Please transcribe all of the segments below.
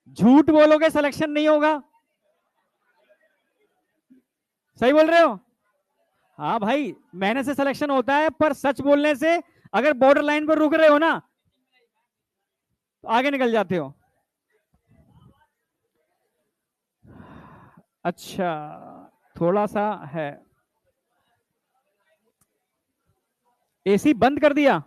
झूठ बोलोगे सिलेक्शन नहीं होगा। सही बोल रहे हो? हाँ भाई, मेहनत से सिलेक्शन होता है, पर सच बोलने से अगर बॉर्डर लाइन पर रुक रहे हो ना तो आगे निकल जाते हो। अच्छा, थोड़ा सा है। एसी बंद कर दिया?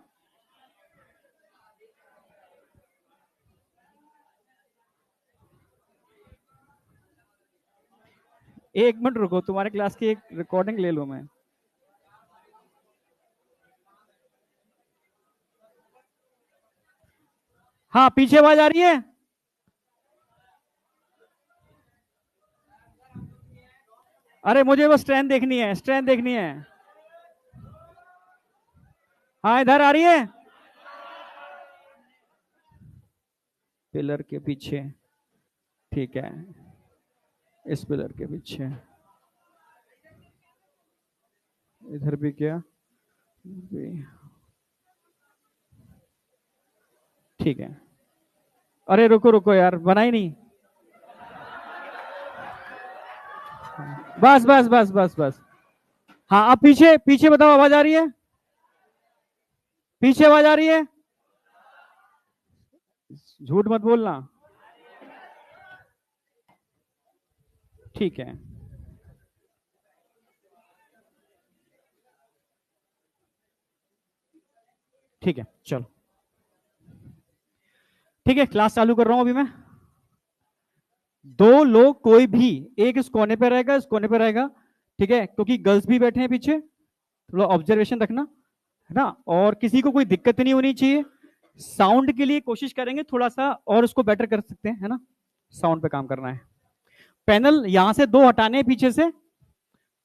एक मिनट रुको, तुम्हारे क्लास की एक रिकॉर्डिंग ले लूं मैं। हाँ, पीछे आवाज आ रही है? अरे मुझे वो स्ट्रेंथ देखनी है, स्ट्रेंथ देखनी है। हाँ, इधर आ रही है। पिलर के पीछे, ठीक है। इस पिलर के पीछे, इधर भी क्या भी, ठीक है। अरे रुको रुको यार, बना ही नहीं। बस बस बस बस बस। हाँ, अब पीछे पीछे बताओ, आवाज आ रही है? पीछे आवाज आ रही है? झूठ मत बोलना। ठीक है, ठीक है, चलो। ठीक है, क्लास चालू कर रहा हूं अभी मैं। दो लोग कोई भी, एक इस कोने पे रहेगा, इस कोने पे रहेगा। ठीक है, क्योंकि गर्ल्स भी बैठे हैं पीछे, थोड़ा ऑब्जर्वेशन रखना, है ना। और किसी को कोई दिक्कत नहीं होनी चाहिए। साउंड के लिए कोशिश करेंगे थोड़ा सा और उसको बेटर कर सकते हैं, है ना। साउंड पे काम करना है। पैनल यहां से दो हटाने हैं पीछे से,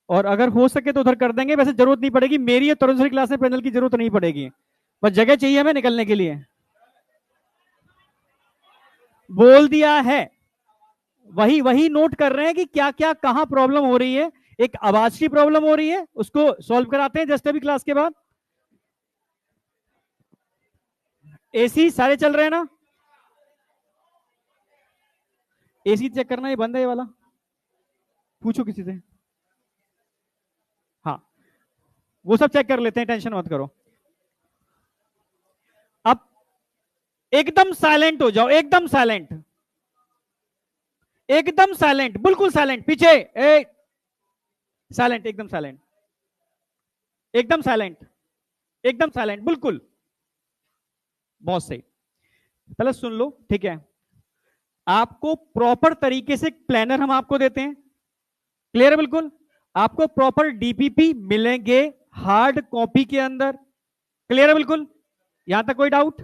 और अगर हो सके तो उधर कर देंगे। वैसे जरूरत नहीं पड़ेगी, मेरी और तरुण सर की क्लास में पैनल की जरूरत नहीं पड़ेगी, बस जगह चाहिए हमें निकलने के लिए। बोल दिया है, वही वही नोट कर रहे हैं कि क्या क्या कहां प्रॉब्लम हो रही है। एक आवाज की प्रॉब्लम हो रही है, उसको सॉल्व कराते हैं जस्ट अभी क्लास के बाद। एसी सारे चल रहे हैं ना? एसी चेक करना, ये बंद है ये वाला, पूछो किसी से। हाँ, वो सब चेक कर लेते हैं, टेंशन मत करो। अब एकदम साइलेंट हो जाओ, एकदम साइलेंट, एकदम साइलेंट, बिल्कुल साइलेंट। पीछे साइलेंट, एकदम साइलेंट, एकदम साइलेंट, एकदम साइलेंट, बिल्कुल। बहुत सही। पहले सुन लो, ठीक है। आपको प्रॉपर तरीके से प्लानर हम आपको देते हैं, क्लियर है बिल्कुल। आपको प्रॉपर डीपीपी मिलेंगे हार्ड कॉपी के अंदर, क्लियर है बिल्कुल। यहां तक कोई डाउट?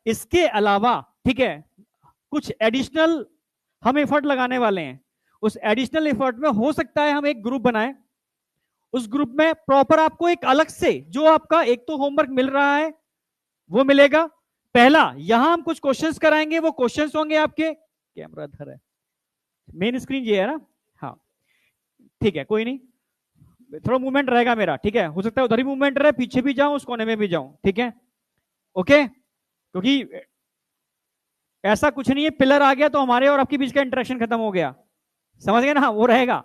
इसके अलावा, ठीक है, कुछ एडिशनल हम एफर्ट लगाने वाले हैं। उस एडिशनल एफर्ट में हो सकता है हम एक ग्रुप बनाएं। उस ग्रुप में प्रॉपर आपको एक अलग से, जो आपका एक तो होमवर्क मिल रहा है वो मिलेगा। पहला, यहां हम कुछ क्वेश्चंस कराएंगे, वो क्वेश्चंस होंगे आपके, कैमरा इधर है, मेन स्क्रीन ये है ना। हाँ, ठीक है, कोई नहीं, थोड़ा मूवमेंट रहेगा मेरा, ठीक है। हो सकता है उधर ही मूवमेंट रहे, पीछे भी जाऊं, उस कोने में भी जाऊं, ठीक है, ओके। क्योंकि ऐसा कुछ नहीं है, पिलर आ गया तो हमारे और आपके बीच का इंटरेक्शन खत्म हो गया, समझ गए ना, वो रहेगा।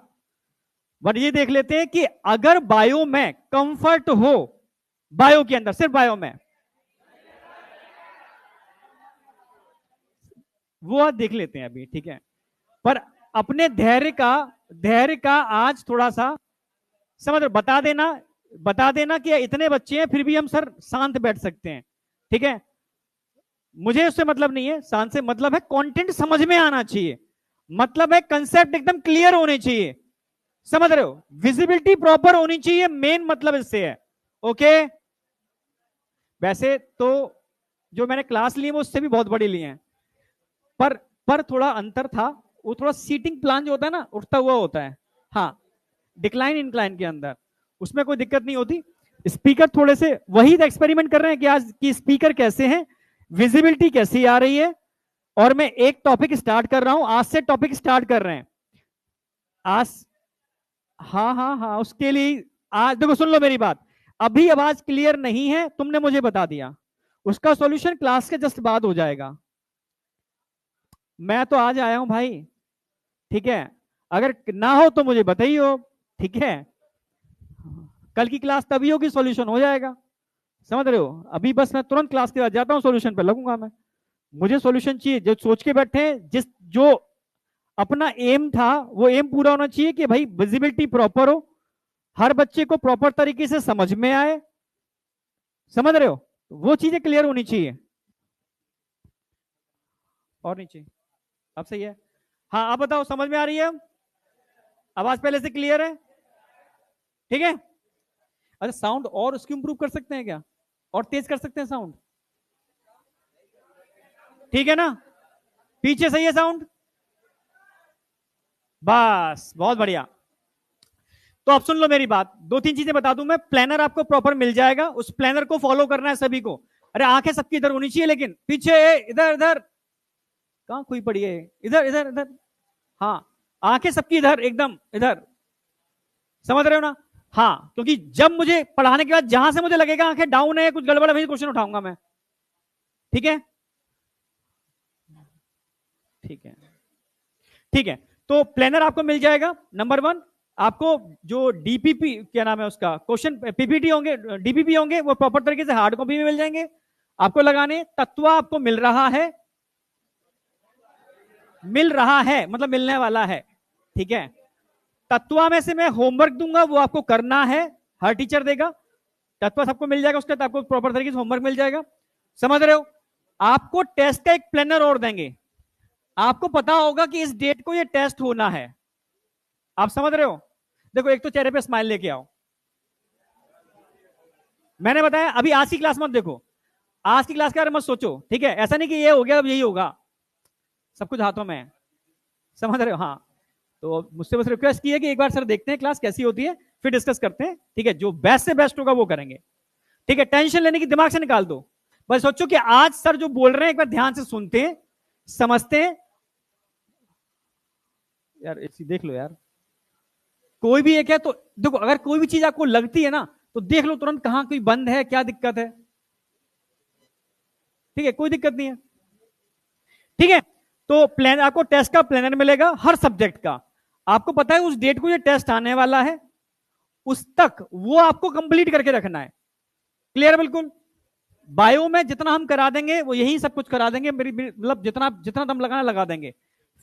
बट ये देख लेते हैं कि अगर बायो में कंफर्ट हो, बायो के अंदर, सिर्फ बायो में, वो आज देख लेते हैं अभी, ठीक है। पर अपने धैर्य का आज थोड़ा सा समझ, बता देना, बता देना कि इतने बच्चे हैं फिर भी हम सर शांत बैठ सकते हैं, ठीक है। मुझे उससे मतलब नहीं है, शांत से मतलब है कंटेंट समझ में आना चाहिए, मतलब है कंसेप्ट एकदम क्लियर होने चाहिए, समझ रहे हो, विजिबिलिटी प्रॉपर होनी चाहिए, मेन मतलब इससे है, ओके। वैसे तो जो मैंने क्लास ली है वो उससे भी बहुत बड़ी ली है, पर पर थोड़ा अंतर था। वो थोड़ा सीटिंग प्लान जो होता है ना, उठता हुआ होता है। हाँ, डिक्लाइन इंक्लाइन के अंदर उसमें कोई दिक्कत नहीं होती। स्पीकर थोड़े से वही एक्सपेरिमेंट कर रहे हैं कि आज की स्पीकर कैसे हैं, विजिबिलिटी कैसी आ रही है। और मैं एक टॉपिक स्टार्ट कर रहा हूं, आज से टॉपिक स्टार्ट कर रहे हैं आज। हाँ हाँ हाँ, उसके लिए आज देखो, सुन लो मेरी बात। अभी आवाज क्लियर नहीं है, तुमने मुझे बता दिया, उसका सॉल्यूशन क्लास के जस्ट बाद हो जाएगा। मैं तो आज आया हूं भाई, ठीक है, अगर ना हो तो मुझे बताइए, ठीक है, कल की क्लास तभी होगी, सॉल्यूशन हो जाएगा। समझ रहे हो? अभी बस मैं तुरंत क्लास के बाद जाता हूँ, सॉल्यूशन पे लगूंगा मैं। मुझे सॉल्यूशन चाहिए, जो सोच के बैठे हैं, जिस जो अपना एम था वो एम पूरा होना चाहिए कि भाई विजिबिलिटी प्रॉपर हो, हर बच्चे को प्रॉपर तरीके से समझ में आए। समझ रहे हो? वो चीजें क्लियर होनी चाहिए। और नीचे, अब सही है? हाँ, अब बताओ, समझ में आ रही है? आवाज पहले से क्लियर है? ठीक है। अच्छा, साउंड और उसकी इंप्रूव कर सकते हैं क्या? और तेज कर सकते हैं साउंड? ठीक है ना? पीछे सही है साउंड? बस, बहुत बढ़िया। तो अब सुन लो मेरी बात, दो तीन चीजें बता दूं मैं। प्लानर आपको प्रॉपर मिल जाएगा, उस प्लानर को फॉलो करना है सभी को। अरे आंखें सबकी इधर होनी चाहिए, लेकिन पीछे, इधर इधर कहां खुई पड़ी है, इधर इधर इधर। हाँ, आंखें सबकी इधर, एकदम इधर। समझ रहे हो ना? हाँ, क्योंकि जब मुझे पढ़ाने के बाद जहां से मुझे लगेगा आंखें डाउन है, कुछ गड़बड़ है, वही क्वेश्चन उठाऊंगा मैं। ठीक है? ठीक है, ठीक है। तो प्लानर आपको मिल जाएगा, नंबर वन। आपको जो डीपीपी, क्या नाम है उसका, क्वेश्चन पीपीटी होंगे, डीपीपी होंगे, वो प्रॉपर तरीके से हार्ड कॉपी में मिल जाएंगे आपको लगाने। तत्व आपको मिल रहा है, मिल रहा है मतलब मिलने वाला है। ठीक है? तत्व में से मैं होमवर्क दूंगा, वो आपको करना है, हर टीचर देगा। तत्व सबको मिल जाएगा, उसके बाद आपको प्रॉपर तरीके से होमवर्क मिल जाएगा। समझ रहे हो? आपको टेस्ट का एक प्लानर और देंगे। आपको पता होगा कि इस डेट को ये टेस्ट होना है। आप समझ रहे हो? देखो, एक तो चेहरे पे स्माइल लेके आओ। मैंने बताया, अभी आज की क्लास मत देखो, आज की क्लास के बारे में मत सोचो। ठीक है? ऐसा नहीं कि ये हो गया अब यही होगा, सब कुछ हाथों में है। समझ रहे हो? हाँ। तो मुझसे बस रिक्वेस्ट की है कि एक बार सर देखते हैं क्लास कैसी होती है, फिर डिस्कस करते हैं। ठीक है? जो बेस्ट से बेस्ट होगा वो करेंगे। ठीक है? टेंशन लेने की दिमाग से निकाल दो। बस सोचो कि आज सर जो बोल रहे हैं एक बार ध्यान से सुनते हैं, समझते हैं। यार ऐसी देख लो यार, कोई भी एक है तो देखो, अगर कोई भी चीज आपको लगती है ना, तो देख लो तुरंत कहां कोई बंद है, क्या दिक्कत है। ठीक है? कोई दिक्कत नहीं है। ठीक है? तो प्लान, आपको टेस्ट का प्लानर मिलेगा हर सब्जेक्ट का। आपको पता है उस डेट को ये टेस्ट आने वाला है, उस तक वो आपको कंप्लीट करके रखना है। क्लियर? बिल्कुल। बायो में जितना हम करा देंगे वो यही सब कुछ करा देंगे, मेरी मतलब जितना जितना दम लगाना लगा देंगे।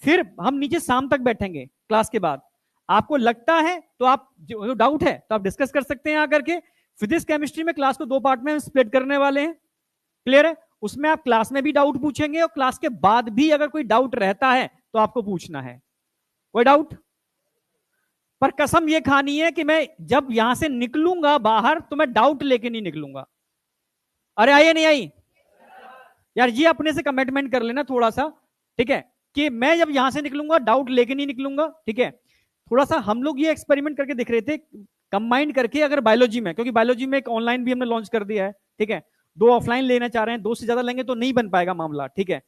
फिर हम नीचे शाम तक बैठेंगे क्लास के बाद। आपको लगता है तो आप, जो डाउट है तो आप डिस्कस कर सकते हैं आकर के। फिजिक्स केमिस्ट्री में क्लास को दो पार्ट में हम स्प्लिट करने वाले हैं। क्लियर है? उसमें आप क्लास में भी डाउट पूछेंगे, और क्लास के बाद भी अगर कोई डाउट रहता है तो आपको पूछना है। कोई डाउट? पर कसम ये खानी है कि मैं जब यहां से निकलूंगा बाहर तो मैं डाउट लेके नहीं निकलूंगा। अरे आइए, नहीं आई यार, ये अपने से कमिटमेंट कर लेना थोड़ा सा। ठीक है? कि मैं जब यहां से निकलूंगा डाउट लेके नहीं निकलूंगा। ठीक है? थोड़ा सा हम लोग ये एक्सपेरिमेंट करके दिख रहे थे, कंबाइन करके, अगर बायोलॉजी में, क्योंकि बायोलॉजी में एक ऑनलाइन भी हमने लॉन्च कर दिया है। ठीक है? दो ऑफलाइन लेना चाह रहे हैं, दो से ज्यादा लेंगे तो नहीं बन पाएगा मामला। ठीक है?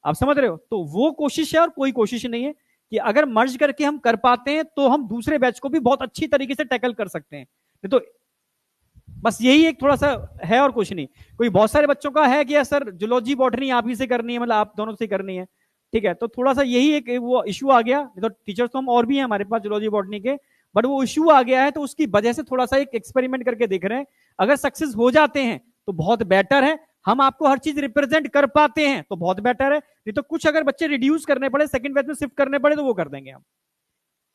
आप समझ रहे हो? तो वो कोशिश है, और कोई कोशिश नहीं है कि अगर मर्ज करके हम कर पाते हैं तो हम दूसरे बैच को भी बहुत अच्छी तरीके से टैकल कर सकते हैं। तो बस यही एक थोड़ा सा है, और कुछ नहीं। कोई बहुत सारे बच्चों का है कि सर जूलॉजी बॉटनी आप ही से करनी है, मतलब आप दोनों से करनी है। ठीक है? तो थोड़ा सा यही एक वो इश्यू आ गया। तो टीचर्स तो हम और भी हैं हमारे पास जूलॉजी बॉटनी के, बट वो इश्यू आ गया है, तो उसकी वजह से थोड़ा सा एक एक्सपेरिमेंट करके देख रहे हैं। अगर सक्सेस हो जाते हैं तो बहुत बेटर है, हम आपको हर चीज रिप्रेजेंट कर पाते हैं तो बहुत बेटर है। नहीं तो कुछ अगर बच्चे रिड्यूस करने पड़े, सेकंड बैच में शिफ्ट करने पड़े, तो वो कर देंगे हम।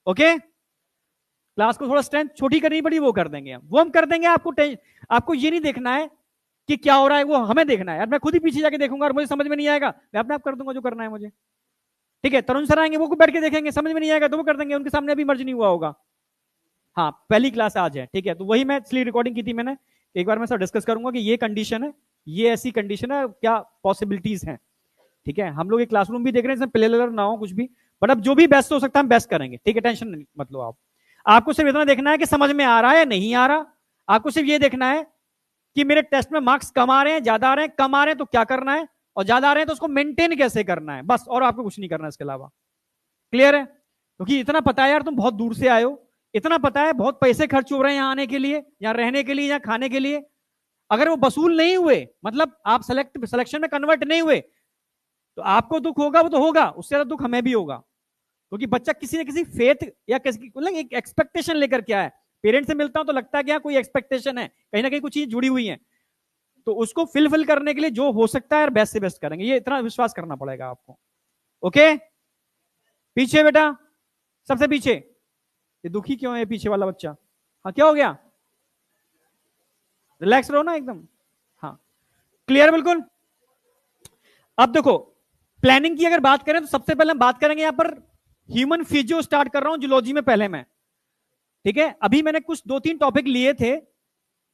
ओके? क्लास को थोड़ा स्ट्रेंथ छोटी करनी पड़ी, वो कर देंगे हम, वो हम कर देंगे। आपको ये नहीं देखना है कि क्या हो रहा है, वो हमें देखना है। यार मैं खुद ही पीछे जाके देखूंगा और मुझे समझ में नहीं आएगा, मैं अपने आप कर दूंगा जो करना है मुझे। ठीक है? तरुण सर आएंगे, वो बैठ के देखेंगे, समझ में नहीं आएगा तो वो कर देंगे, उनके सामने अभी मर्ज नहीं हुआ होगा। हाँ, पहली क्लास आज है। ठीक है? तो वही मैं इसलिए रिकॉर्डिंग की थी मैंने, एक बार मैं सर डिस्कस करूंगा कि ये कंडीशन है, ये ऐसी कंडीशन है, क्या पॉसिबिलिटीज हैं। ठीक है? हम लोग एक क्लासरूम भी देख रहे हैं, इसमें प्ले ना हो कुछ भी, बट अब जो भी बेस्ट हो सकता है हम बेस्ट करेंगे। ठीक है? टेंशन मत लो आप। आपको सिर्फ इतना देखना है कि समझ में आ रहा है या नहीं आ रहा। आपको सिर्फ ये देखना है कि मेरे टेस्ट में मार्क्स कम आ रहे हैं, ज्यादा आ रहे हैं, कम आ रहे हैं तो क्या करना है, और ज्यादा आ रहे हैं तो उसको मेंटेन कैसे करना है, बस। और आपको कुछ नहीं करना इसके अलावा। क्लियर है? क्योंकि इतना पता है यार, तुम बहुत दूर से आए हो, इतना पता है बहुत पैसे खर्च हो रहे हैं यहाँ आने के लिए, यहाँ रहने के लिए, यहाँ खाने के लिए। अगर वो वसूल नहीं हुए, मतलब आप सिलेक्शन में कन्वर्ट नहीं हुए, तो आपको दुख होगा, वो तो होगा, उससे ज्यादा दुख हमें भी होगा, क्योंकि बच्चा किसी न किसी फेथ या किसी मतलब एक एक्सपेक्टेशन लेकर के आया है। पेरेंट्स से मिलता हूं तो लगता है कि कोई एक्सपेक्टेशन है, कहीं ना कहीं कुछ चीज जुड़ी हुई है, तो उसको फिलफिल करने के लिए जो हो सकता है बेस्ट से बेस्ट करेंगे, ये इतना विश्वास करना पड़ेगा आपको। ओके, पीछे बेटा, सबसे पीछे, ये दुखी क्यों है पीछे वाला बच्चा? हाँ, क्या हो गया? रिलैक्स रहो ना एकदम। हाँ, क्लियर बिल्कुल। अब देखो, प्लानिंग की अगर बात करें तो सबसे पहले हम बात करेंगे यहां पर ह्यूमन फिजियो, स्टार्ट कर रहा हूं जूलॉजी में पहले मैं, ठीक है। अभी मैंने कुछ 2-3 टॉपिक लिए थे,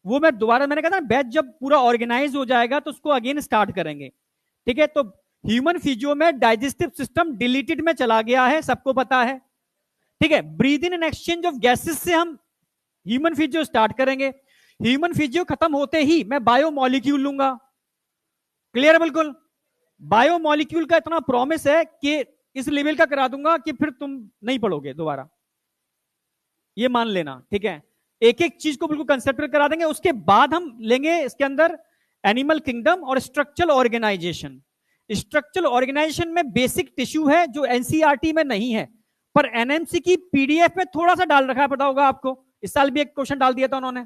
वो मैं दोबारा, मैंने कहा था बैच जब पूरा ऑर्गेनाइज हो जाएगा तो उसको अगेन स्टार्ट करेंगे, ठीक है। तो ह्यूमन फिजियो में डाइजेस्टिव सिस्टम डिलीटेड में चला गया है, सबको पता है, ठीक है। Breathe in and exchange of gases से हम ह्यूमन फिजियो स्टार्ट करेंगे। ह्यूमन फिजियो खत्म होते ही मैं बायोमोलिक्यूल लूंगा, क्लियर है बिल्कुल। बायोमोलिक्यूल का इतना प्रॉमिस है कि इस लेवल का करा दूंगा कि फिर तुम नहीं पढ़ोगे दोबारा, ये मान लेना, ठीक है। एक एक चीज को बिल्कुल कंसेप्ट करा देंगे। उसके बाद हम लेंगे इसके अंदर एनिमल किंगडम और स्ट्रक्चरल ऑर्गेनाइजेशन। स्ट्रक्चरल ऑर्गेनाइजेशन में बेसिक टिश्यू है जो एनसीईआरटी में नहीं है, पर एनएमसी की पीडीएफ में थोड़ा सा डाल रखा है, पता होगा आपको, इस साल भी एक क्वेश्चन डाल दिया था उन्होंने,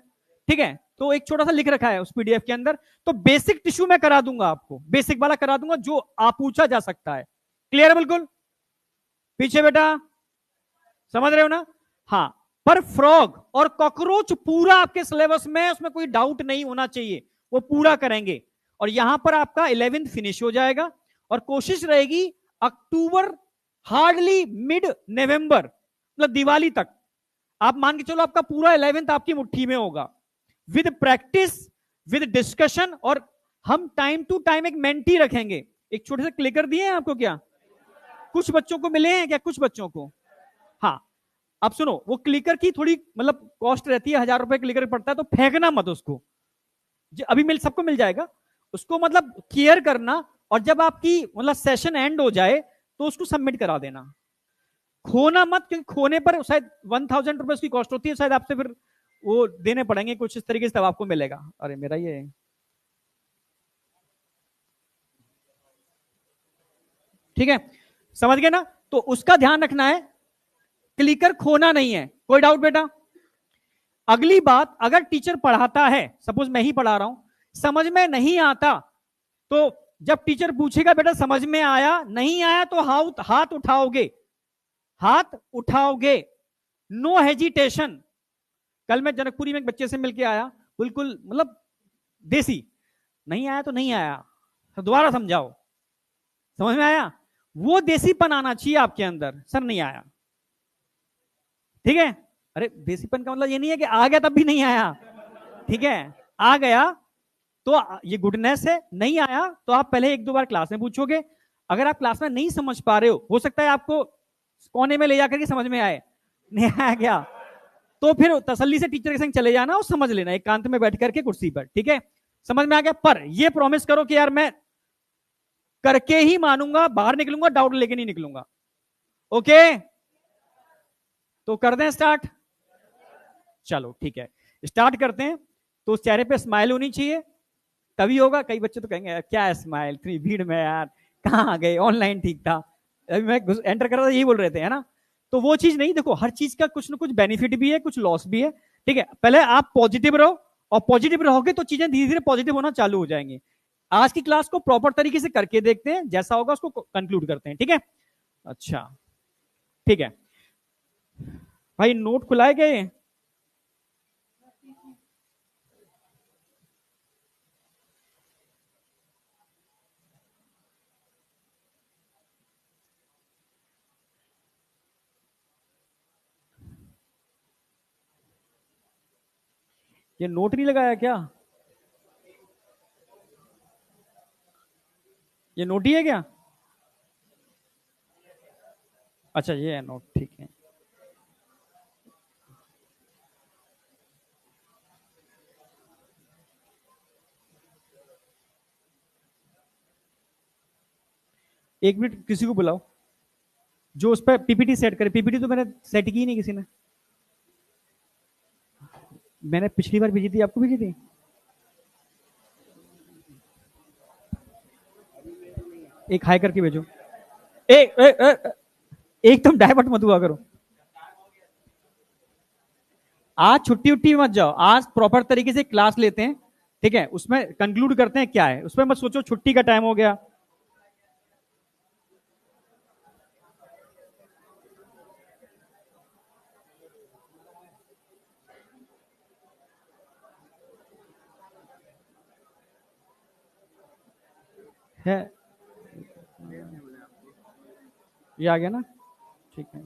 ठीक है। तो एक छोटा सा लिख रखा है उस पीडीएफ के अंदर। तो बेसिक टिश्यू में करा दूंगा आपको, बेसिक वाला करा दूंगा जो आप पूछा जा सकता है, क्लियर है बिल्कुल। पीछे बेटा, समझ रहे हो ना? हाँ, पर फ्रॉग और कॉकरोच पूरा आपके सिलेबस में, उसमें कोई डाउट नहीं होना चाहिए, वो पूरा करेंगे। और यहां पर आपका 11th फिनिश हो जाएगा, और कोशिश रहेगी अक्टूबर, हार्डली मिड नवंबर, मतलब दिवाली तक आप मान के चलो आपका पूरा 11th आपकी मुट्ठी में होगा, विद प्रैक्टिस, विद डिस्कशन। और हम टाइम टू टाइम एक मेंटी रखेंगे। एक छोटे से क्लिकर दिए हैं आपको क्या? कुछ बच्चों को मिले हैं क्या? कुछ बच्चों को, हाँ। अब सुनो, वो क्लिकर की थोड़ी मतलब कॉस्ट रहती है, 1000 रुपए क्लिकर पड़ता है, तो फेंकना मत उसको, अभी मिल सबको मिल जाएगा, उसको मतलब केयर करना। और जब आपकी मतलब सेशन एंड हो जाए तो उसको सबमिट करा देना, खोना मत, क्योंकि खोने पर शायद 1000 रुपए की कॉस्ट होती है, शायद आपसे फिर वो देने पड़ेंगे कुछ इस तरीके से, तब आपको मिलेगा। अरे मेरा ये, ठीक है, समझ गए ना? तो उसका ध्यान रखना है, क्लिकर खोना नहीं है। कोई डाउट बेटा? अगली बात, अगर टीचर पढ़ाता है, सपोज मैं ही पढ़ा रहा हूं, समझ में नहीं आता, तो जब टीचर पूछेगा बेटा समझ में आया नहीं आया, तो हाथ उठाओगे, हाथ उठाओगे, नो हेजिटेशन। कल मैं जनकपुरी में एक बच्चे से मिलके आया, बिल्कुल मतलब देसी, नहीं आया तो नहीं आया, तो दोबारा समझाओ, समझ में आया? वो देसीपन आना चाहिए आपके अंदर, सर नहीं आया, ठीक है। अरे देसीपन का मतलब ये नहीं है कि आ गया तब भी नहीं आया, ठीक है, आ गया तो ये गुडनेस है। नहीं आया तो आप पहले 1-2 बार क्लास में पूछोगे। अगर आप क्लास में नहीं समझ पा रहे हो सकता है आपको कोने में ले जाकर के समझ में आए, नहीं आया क्या, तो फिर तसल्ली से टीचर के संग चले जाना और समझ लेना एकांत में बैठ करके कुर्सी पर, ठीक है। समझ में आ गया? पर ये प्रॉमिस करो कि यार मैं करके ही मानूंगा, बाहर निकलूंगा डाउट लेके नहीं निकलूंगा, ओके। तो कर दें स्टार्ट? चलो ठीक है, स्टार्ट करते हैं। तो उस चेहरे पे स्माइल होनी चाहिए, तभी होगा। कई बच्चे तो कहेंगे क्या है स्माइल, इतनी भीड़ में यार, कहाँ गए, ऑनलाइन ठीक था। अभी मैं एंटर कर रहा था यही बोल रहे थे, है ना? तो वो चीज नहीं, देखो हर चीज का कुछ ना कुछ बेनिफिट भी है, कुछ लॉस भी है, ठीक है। पहले आप पॉजिटिव रहो, और पॉजिटिव रहोगे तो चीजें धीरे धीरे पॉजिटिव होना चालू हो जाएंगी। आज की क्लास को प्रॉपर तरीके से करके देखते हैं, जैसा होगा उसको कंक्लूड करते हैं, ठीक है। अच्छा, ठीक है भाई, नोट खुलाए गए? ये नोट नहीं लगाया क्या? ये नोट ही है क्या? अच्छा ये है नोट, ठीक है। एक मिनट किसी को बुलाओ जो उस पर पीपीटी सेट करे। पीपीटी तो मैंने सेट की ही नहीं किसी ने, मैंने पिछली बार भेजी थी, आपको भेजी थी? एक हाई करके भेजो। एकदम डाइवर्ट मत हुआ करो। आज छुट्टी उट्टी मत जाओ, आज प्रॉपर तरीके से क्लास लेते हैं, ठीक है, उसमें कंक्लूड करते हैं क्या है, उसमें मत सोचो छुट्टी का टाइम हो गया। है ये आ गया ना, ठीक है।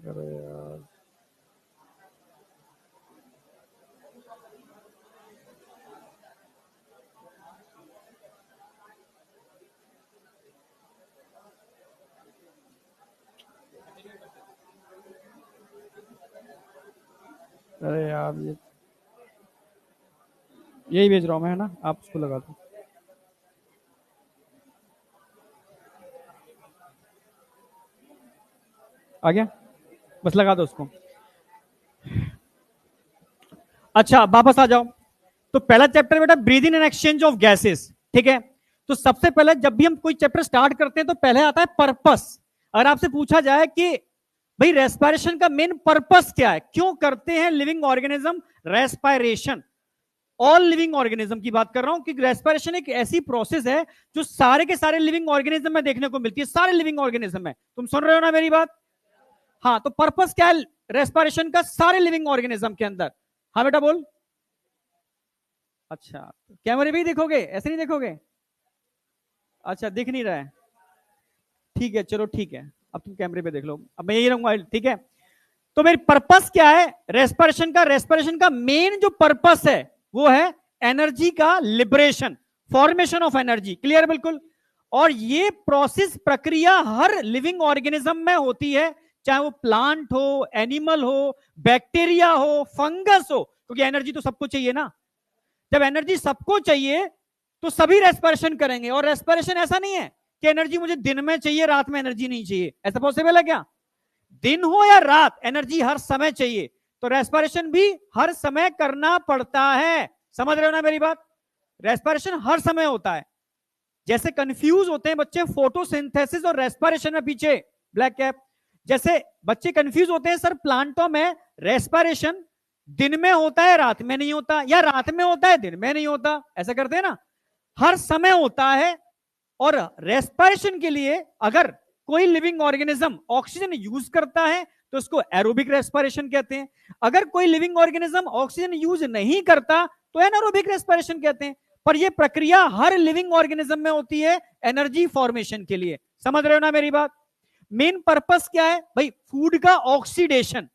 अरे यार, अरे यार ये यही भेज रहा हूँ मैं, है ना, आप उसको लगा दो। आ गया, बस लगा दो उसको। अच्छा वापस आ जाओ। तो पहला चैप्टर बेटा breathing and exchange of gases, ठीक है। तो सबसे पहले जब भी हम कोई चैप्टर स्टार्ट करते हैं तो पहले आता है पर्पस। अगर आपसे पूछा जाए कि भाई रेस्पिरेशन का मेन पर्पस क्या है, क्यों करते हैं living organism respiration, all living organism की बात कर रहा हूं, कि रेस्पिरेशन एक ऐसी प्रोसेस है जो सारे के सारे लिविंग ऑर्गेनिज्म में देखने को मिलती है, सारे लिविंग ऑर्गेनिज्म में। तुम सुन रहे हो ना मेरी बात? हाँ, तो पर्पस क्या है रेस्पिरेशन का सारे लिविंग ऑर्गेनिज्म के अंदर? हाँ बेटा बोल। अच्छा, कैमरे भी ही देखोगे, ऐसे नहीं देखोगे? अच्छा दिख नहीं रहा है, ठीक है चलो ठीक है, अब तुम कैमरे पे देख लो, अब मैं यही रहूंगा, ठीक है। तो मेरी पर्पस क्या है रेस्पिरेशन का? रेस्पिरेशन का मेन जो पर्पस है वो है एनर्जी का liberation, formation of energy, clear बिल्कुल। और ये प्रोसेस प्रक्रिया हर लिविंग ऑर्गेनिज्म में होती है, चाहे वो प्लांट हो, एनिमल हो, बैक्टीरिया हो, फंगस हो, क्योंकि एनर्जी तो सबको चाहिए ना। जब एनर्जी सबको चाहिए तो सभी रेस्पिरेशन करेंगे, और रेस्पिरेशन ऐसा नहीं है कि एनर्जी मुझे दिन में चाहिए रात में एनर्जी नहीं चाहिए, ऐसा पॉसिबल है क्या? दिन हो या रात एनर्जी हर समय चाहिए, तो रेस्पिरेशन भी हर समय करना पड़ता है। समझ रहे हो ना मेरी बात? रेस्पिरेशन हर समय होता है। जैसे कंफ्यूज होते हैं बच्चे फोटोसिंथेसिस और रेस्पिरेशन में, पीछे ब्लैक कैप, जैसे बच्चे कंफ्यूज होते हैं सर प्लांटों में रेस्पिरेशन दिन में होता है रात में नहीं होता, या रात में होता है दिन में नहीं होता, ऐसा करते हैं ना। हर समय होता है। और रेस्पिरेशन के लिए अगर कोई लिविंग ऑर्गेनिज्म ऑक्सीजन यूज करता है तो उसको एरोबिक रेस्पिरेशन कहते हैं। अगर कोई लिविंग ऑर्गेनिज्म ऑक्सीजन यूज नहीं करता तो एनारोबिक रेस्पिरेशन कहते हैं। पर यह प्रक्रिया हर लिविंग ऑर्गेनिज्म में होती है एनर्जी फॉर्मेशन के लिए। समझ रहे हो ना मेरी बात? मेन पर्पस क्या है भाई? फूड का ऑक्सीडेशन।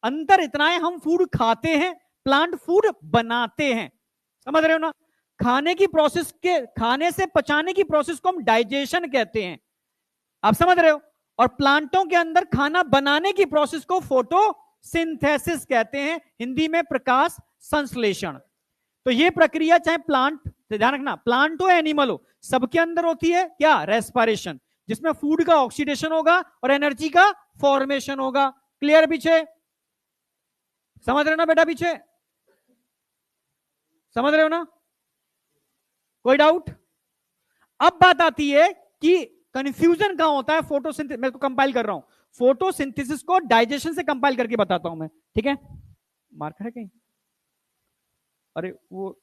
अंतर इतना है हम फूड खाते हैं, प्लांट फूड बनाते हैं। समझ रहे हो ना? खाने की प्रोसेस के, खाने से पचाने की प्रोसेस को हम डाइजेशन कहते हैं, आप समझ रहे हो। और प्लांटों के अंदर खाना बनाने की प्रोसेस को फोटोसिंथेसिस कहते हैं, हिंदी में प्रकाश संश्लेषण। तो ये प्रक्रिया चाहे प्लांट, ध्यान रखना, प्लांट हो एनिमल हो, सबके अंदर होती है क्या? रेस्पिरेशन, जिसमें फूड का ऑक्सीडेशन होगा और एनर्जी का फॉर्मेशन होगा। क्लियर पीछे? समझ रहे हो ना बेटा? पीछे समझ रहे हो ना? कोई डाउट? अब बात आती है कि कंफ्यूजन कहां होता है फोटोसिंथेसिस, मैं तो कंपाइल कर रहा हूं, फोटोसिंथेसिस को डाइजेशन से कंपाइल करके बताता हूं मैं, ठीक है। मार्कर है कहीं? अरे वो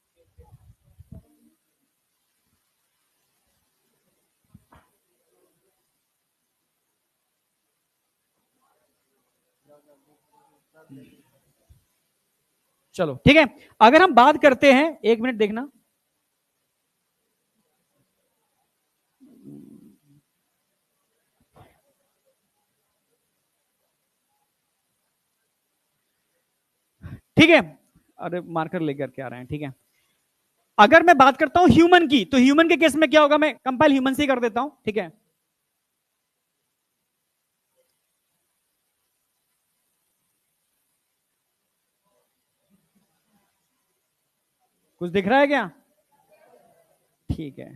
चलो ठीक है। अगर हम बात करते हैं, एक मिनट देखना, ठीक है। अरे मार्कर लेकर के आ रहे हैं, ठीक है। अगर मैं बात करता हूं ह्यूमन की, तो ह्यूमन के केस में क्या होगा, मैं कंपाइल ह्यूमन से ही कर देता हूं, ठीक है। कुछ दिख रहा है क्या? ठीक है।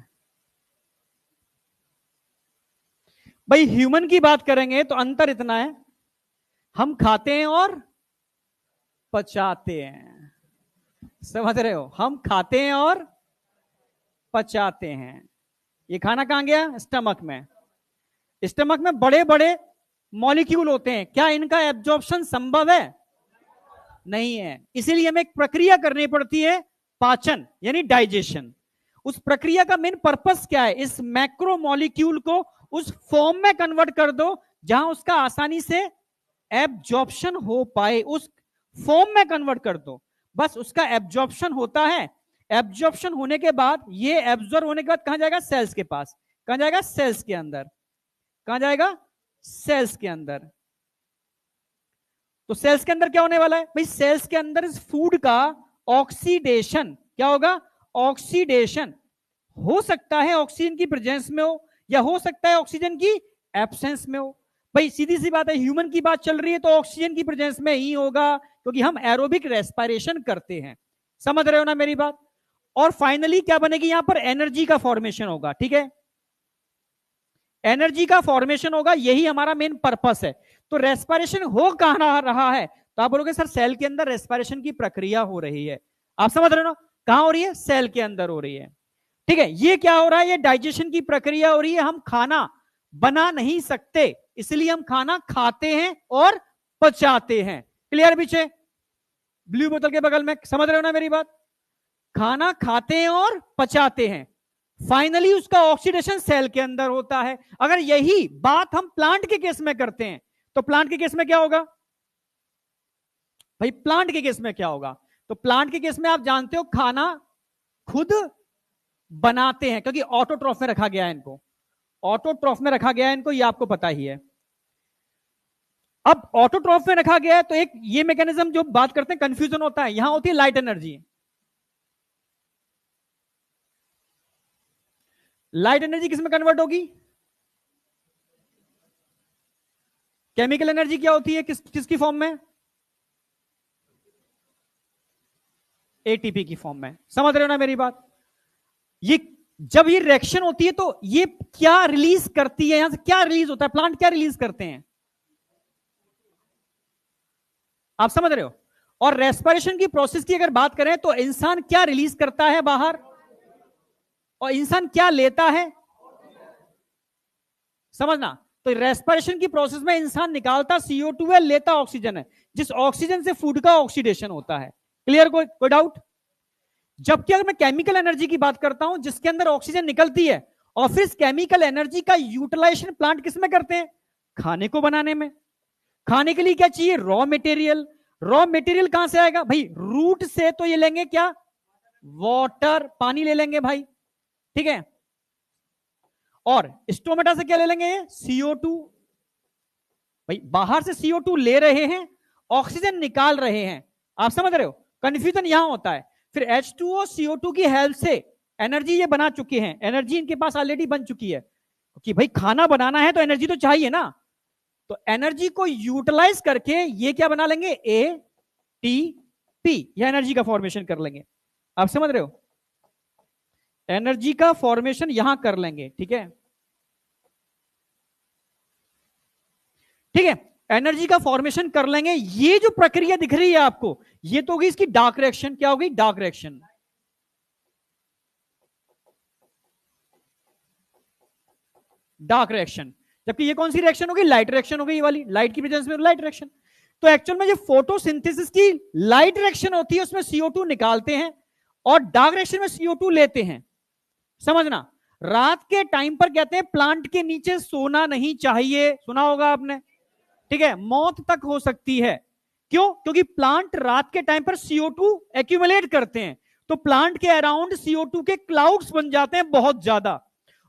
भाई ह्यूमन की बात करेंगे तो अंतर इतना है, हम खाते हैं और पचाते हैं। समझ रहे हो, हम खाते हैं और पचाते हैं। ये खाना कहां गया? स्टमक में। स्टमक में बड़े बड़े मॉलिक्यूल होते हैं, क्या इनका एब्जॉर्प्शन संभव है? नहीं है। इसीलिए हमें एक प्रक्रिया करनी पड़ती है, पाचन यानी डाइजेशन। उस प्रक्रिया का मेन पर्पस क्या है? इस मैक्रो मॉलिक्यूल को उस फॉर्म में कन्वर्ट कर दो जहां उसका आसानी से एब्जॉर्प्शन हो पाए, उस फॉर्म में कन्वर्ट कर दो, बस उसका एब्जॉर्प्शन होता है। एब्जॉर्प्शन होने के बाद, ये एब्जॉर्ब होने के बाद कहां जाएगा? सेल्स के पास। कहां जाएगा? सेल्स के अंदर। कहां जाएगा? सेल्स के अंदर। तो सेल्स के अंदर क्या होने वाला है भाई? सेल्स के अंदर इस फूड का ऑक्सीडेशन, क्या होगा? ऑक्सीडेशन। हो सकता है ऑक्सीजन की प्रेजेंस में हो, या हो सकता है ऑक्सीजन की एब्सेंस में हो। भाई सीधी सी बात है, ह्यूमन की बात चल रही है तो ऑक्सीजन की प्रेजेंस में ही होगा, क्योंकि हम एरोबिक रेस्पिरेशन करते हैं। समझ रहे हो ना मेरी बात? और फाइनली क्या बनेगी? यहां पर एनर्जी का फॉर्मेशन होगा। ठीक है, एनर्जी का फॉर्मेशन होगा, यही हमारा मेन पर्पस है। तो रेस्पिरेशन हो कहां रहा है? तो आप बोलोगे सर सेल के अंदर रेस्पिरेशन की प्रक्रिया हो रही है। आप समझ रहे हो ना, कहां हो रही है? सेल के अंदर हो रही है। ठीक है, ये क्या हो रहा है? ये डाइजेशन की प्रक्रिया हो रही है। हम खाना बना नहीं सकते, इसलिए हम खाना खाते हैं और पचाते हैं। क्लियर? पीछे ब्लू बोतल के बगल में, समझ रहे हो ना मेरी बात? खाना खाते हैं और पचाते हैं, फाइनली उसका ऑक्सीडेशन सेल के अंदर होता है। अगर यही बात हम प्लांट के केस में करते हैं तो प्लांट के केस में क्या होगा भाई? प्लांट के केस में क्या होगा? तो प्लांट के केस में आप जानते हो, खाना खुद बनाते हैं, क्योंकि ऑटोट्रॉफ में रखा गया है इनको। ऑटोट्रॉफ में रखा गया है इनको, ये आपको पता ही है। अब ऑटोट्रॉफ में रखा गया है तो एक ये मैकेनिज्म जो बात करते हैं, कंफ्यूजन होता है, यहां होती है लाइट एनर्जी। लाइट एनर्जी किस में कन्वर्ट होगी? केमिकल एनर्जी क्या होती है? किसकी फॉर्म में? एटीपी की फॉर्म में। समझ रहे हो ना मेरी बात? ये जब ये रिएक्शन होती है तो ये क्या रिलीज करती है? यहां से क्या रिलीज होता है? प्लांट क्या रिलीज करते हैं? आप समझ रहे हो? और रेस्पिरेशन की प्रोसेस की अगर बात करें तो इंसान क्या रिलीज करता है बाहर, और इंसान क्या लेता है? समझना, तो रेस्पिरेशन की प्रोसेस में इंसान निकालता CO2 है, लेता ऑक्सीजन है, जिस ऑक्सीजन से फूड का ऑक्सीडेशन होता है। क्लियर? कोई डाउट? जबकि अगर मैं केमिकल एनर्जी की बात करता हूं, जिसके अंदर ऑक्सीजन निकलती है, और फिर इस केमिकल एनर्जी का यूटिलाइजेशन प्लांट किस में करते हैं? खाने को बनाने में। खाने के लिए क्या चाहिए? Raw material. रॉ मटेरियल कहां से आएगा भाई? रूट से। तो ये लेंगे क्या? वाटर, पानी ले लेंगे भाई। ठीक है, और स्टोमेटा से क्या ले लेंगे? CO2। भाई बाहर से CO2 ले रहे हैं, ऑक्सीजन निकाल रहे हैं। आप समझ रहे हो? कंफ्यूजन यहां होता है। फिर H2O CO2 की हेल्प से एनर्जी ये बना चुके हैं, एनर्जी इनके पास ऑलरेडी बन चुकी है, कि भाई खाना बनाना है तो एनर्जी तो चाहिए ना। तो एनर्जी को यूटिलाइज करके ये क्या बना लेंगे? ATP, यह एनर्जी का फॉर्मेशन कर लेंगे। आप समझ रहे हो? एनर्जी का फॉर्मेशन यहां कर लेंगे। ठीक है, ठीक है, एनर्जी का फॉर्मेशन कर लेंगे। ये जो प्रक्रिया दिख रही है आपको, ये तो होगी इसकी डार्क रिएक्शन। क्या होगी? Dark reaction. Dark reaction. जबकि ये कौन सी रिएक्शन होगी? लाइट रिएक्शन होगी, ये वाली लाइट की प्रेजेंस में लाइट रिएक्शन। तो एक्चुअल में जो फोटोसिंथेसिस की लाइट रिएक्शन होती है उसमें CO2 निकालते हैं और डार्क रिएक्शन में CO2 लेते हैं। समझना, रात के टाइम पर कहते हैं प्लांट के नीचे सोना नहीं चाहिए, सुना होगा आपने। ठीक है, मौत तक हो सकती है। क्यों? क्योंकि प्लांट रात के टाइम पर CO2 एक्यूमुलेट करते हैं, तो प्लांट के अराउंड CO2 के क्लाउड्स बन जाते हैं बहुत ज्यादा।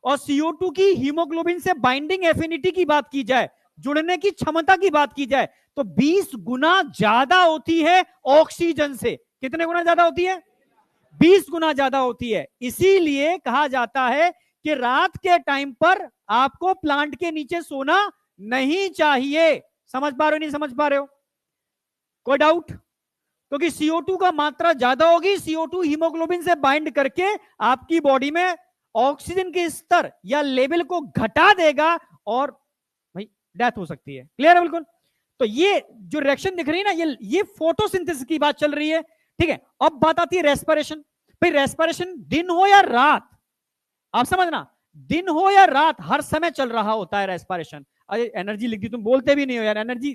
और CO2 की हीमोग्लोबिन से बाइंडिंग एफिनिटी की बात की जाए, जुड़ने की क्षमता की बात की जाए, तो 20 गुना ज्यादा होती है ऑक्सीजन से। कितने गुना ज्यादा होती है? 20 गुना ज्यादा होती है। इसीलिए कहा जाता है कि रात के टाइम पर आपको प्लांट के नीचे सोना नहीं चाहिए। समझ पा रहे हो? नहीं समझ पा रहे हो? कोई डाउट? क्योंकि CO2 का मात्रा ज्यादा होगी, CO2 हीमोग्लोबिन से बाइंड करके आपकी बॉडी में ऑक्सीजन के स्तर या लेवल को घटा देगा और डेथ हो सकती है। क्लियर है बिल्कुल। तो ये जो रिएक्शन दिख रही है ना, ये फोटोसिंथेसिस की बात चल रही है, ठीक है। अब बात आती है रेस्पिरेशन। भाई रेस्पिरेशन दिन हो या रात, आप समझना, दिन हो या रात हर समय चल रहा होता है रेस्पिरेशन। अरे एनर्जी लिख दी, तुम बोलते भी नहीं हो यार एनर्जी।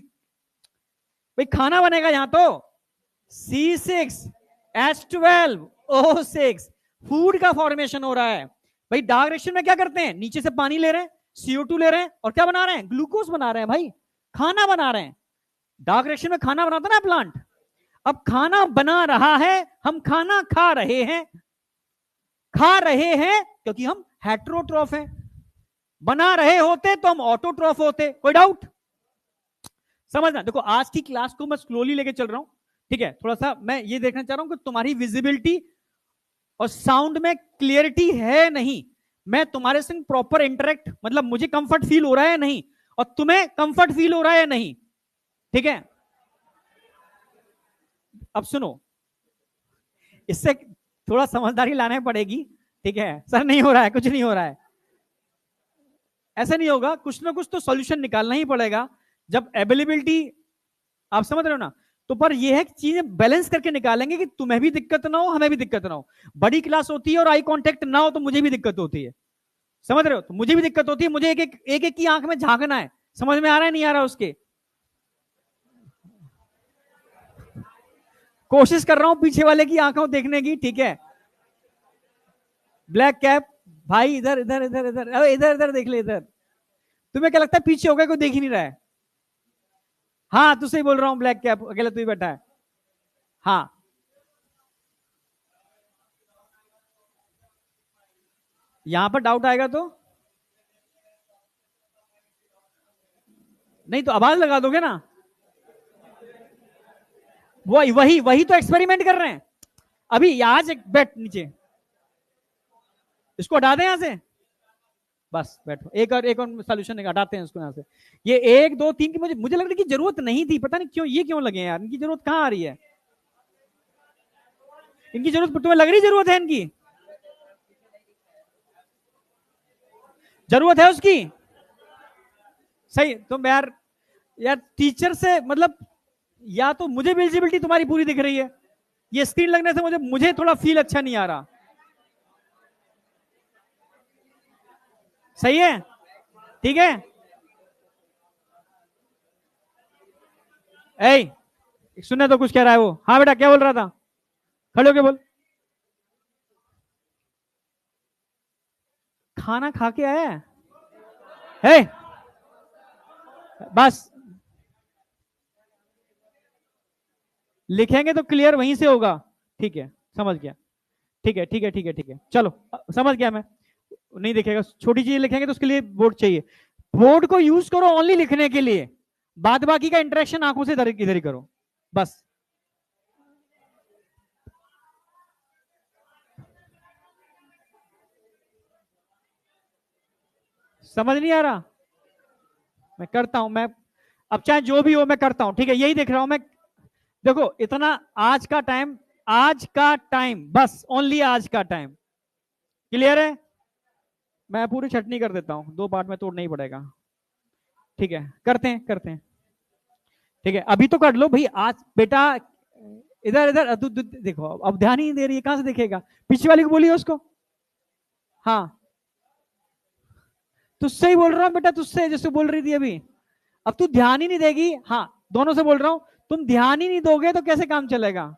भाई खाना बनेगा यहां तो C6H12O6 फूड का फॉर्मेशन हो रहा है। भाई डार्क रिएक्शन में क्या करते हैं, नीचे से पानी ले रहे हैं, CO2 ले रहे हैं और क्या बना रहे हैं, ग्लूकोज बना रहे हैं, भाई खाना बना रहे हैं। डार्क रिएक्शन में खाना बनाता ना प्लांट। अब खाना बना रहा है, हम खाना खा रहे हैं क्योंकि हम हेटेरोट्रॉफ हैं। बना रहे होते तो हम ऑटोट्रॉफ होते। कोई डाउट? समझना। देखो आज की क्लास को मैं स्लोली लेके चल रहा हूं, ठीक है। थोड़ा सा मैं ये देखना चाह रहा हूं कि तुम्हारी विजिबिलिटी और साउंड में क्लियरिटी है नहीं। मैं तुम्हारे संग प्रॉपर इंटरेक्ट, मतलब मुझे कंफर्ट फील हो रहा है नहीं, और तुम्हें कंफर्ट फील हो रहा है नहीं, ठीक है। अब सुनो, इससे थोड़ा समझदारी लाने पड़ेगी, ठीक है। सर नहीं हो रहा है, कुछ नहीं हो रहा है, ऐसा नहीं होगा, कुछ ना कुछ तो सॉल्यूशन निकालना ही पड़ेगा। जब अवेलेबिलिटी, आप समझ रहे हो ना, तो पर यह है चीजें बैलेंस करके निकालेंगे कि तुम्हें भी दिक्कत ना हो, हमें भी दिक्कत ना हो। बड़ी क्लास होती है और आई कांटेक्ट ना हो तो मुझे भी दिक्कत होती है, समझ रहे हो, तो मुझे भी दिक्कत होती है। मुझे एक एक की आंख में झांकना है, समझ में आ रहा है नहीं आ रहा उसके, कोशिश कर रहा हूं पीछे वाले की आंखों देखने की, ठीक है। ब्लैक कैप भाई, इधर इधर इधर इधर, अरे इधर इधर देख ले इधर। तुम्हें क्या लगता है पीछे हो गया, कोई देख ही नहीं रहा है? हाँ तुझसे ही बोल रहा हूं, ब्लैक कैप अकेला तू ही बैठा है। हाँ यहां पर डाउट आएगा तो नहीं, तो आवाज लगा दोगे ना। वही तो एक्सपेरिमेंट कर रहे हैं अभी। आज बैठ नीचे, इसको हटा दें यहां से, बस बैठो। एक और सोल्यूशन हटाते हैं इसको यहां से। ये 1 2 3 की मुझे लग रहा है कि जरूरत नहीं थी, पता नहीं क्यों ये क्यों लगे यार, इनकी जरूरत कहां आ रही है? इनकी जरूरत तुम्हें लग रही जरूरत है इनकी? जरूरत है उसकी? सही तुम यार टीचर से मतलब, या तो मुझे विजिबिलिटी तुम्हारी पूरी दिख रही है, ये स्क्रीन लगने से मुझे थोड़ा फील अच्छा नहीं आ रहा। सही है, ठीक है। ए सुनने तो कुछ कह रहा है वो। हाँ बेटा क्या बोल रहा था, खड़े होके बोल। खाना खा के आया है? बस लिखेंगे तो क्लियर वहीं से होगा, ठीक है समझ गया, ठीक है ठीक है ठीक है ठीक है, चलो समझ गया मैं। नहीं दिखेगा, छोटी चीज लिखेंगे तो उसके लिए बोर्ड चाहिए। बोर्ड को यूज करो ओनली लिखने के लिए, बाद बाकी का इंटरेक्शन आंखों से इधर ही करो बस। समझ नहीं आ रहा? मैं करता हूं, मैं अब चाहे जो भी हो मैं करता हूं, ठीक है। यही देख रहा हूं मैं। देखो इतना आज का टाइम बस, ओनली आज का टाइम। क्लियर है? मैं पूरी छटनी कर देता हूं, 2 पार्ट में तोड़ना ही पड़ेगा, ठीक है। करते हैं, ठीक है। अभी तो कर लो भाई आज बेटा। इधर इधर देखो, अब ध्यान ही नहीं दे रही है, कहां से देखेगा? पीछे वाली को बोलिए उसको। हाँ तुझसे ही बोल रहा हूं बेटा, तुझसे जैसे बोल रही थी अभी। अब तू ध्यान ही नहीं देगी। हाँ दोनों से बोल रहा हूं, तुम ध्यान ही नहीं दोगे तो कैसे काम चलेगा?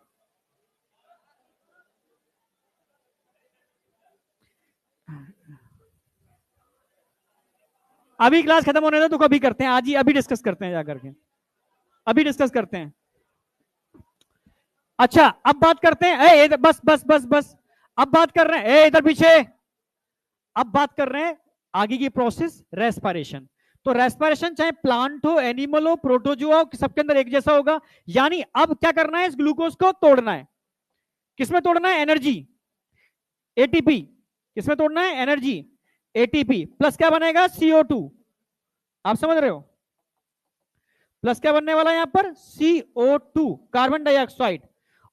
अभी क्लास खत्म होने दो तो कभी करते हैं, आज ही अभी डिस्कस करते हैं जाकर के, अभी डिस्कस करते हैं। अच्छा अब बात करते हैं, ए इधर बस बस बस बस। अब बात कर रहे हैं, ए इधर पीछे। अब बात कर रहे हैं आगे की प्रोसेस, रेस्पिरेशन। तो रेस्पिरेशन चाहे प्लांट हो, एनिमल हो, प्रोटोजोआ हो, सबके अंदर एक जैसा होगा। यानी अब क्या करना है, इस ग्लूकोज को तोड़ना है। किसमें तोड़ना है? Energy, ATP. किसमें तोड़ना है? एनर्जी, एटीपी प्लस क्या बनेगा? CO2। आप समझ रहे हो? प्लस क्या बनने वाला है यहां पर? CO2, carbon dioxide.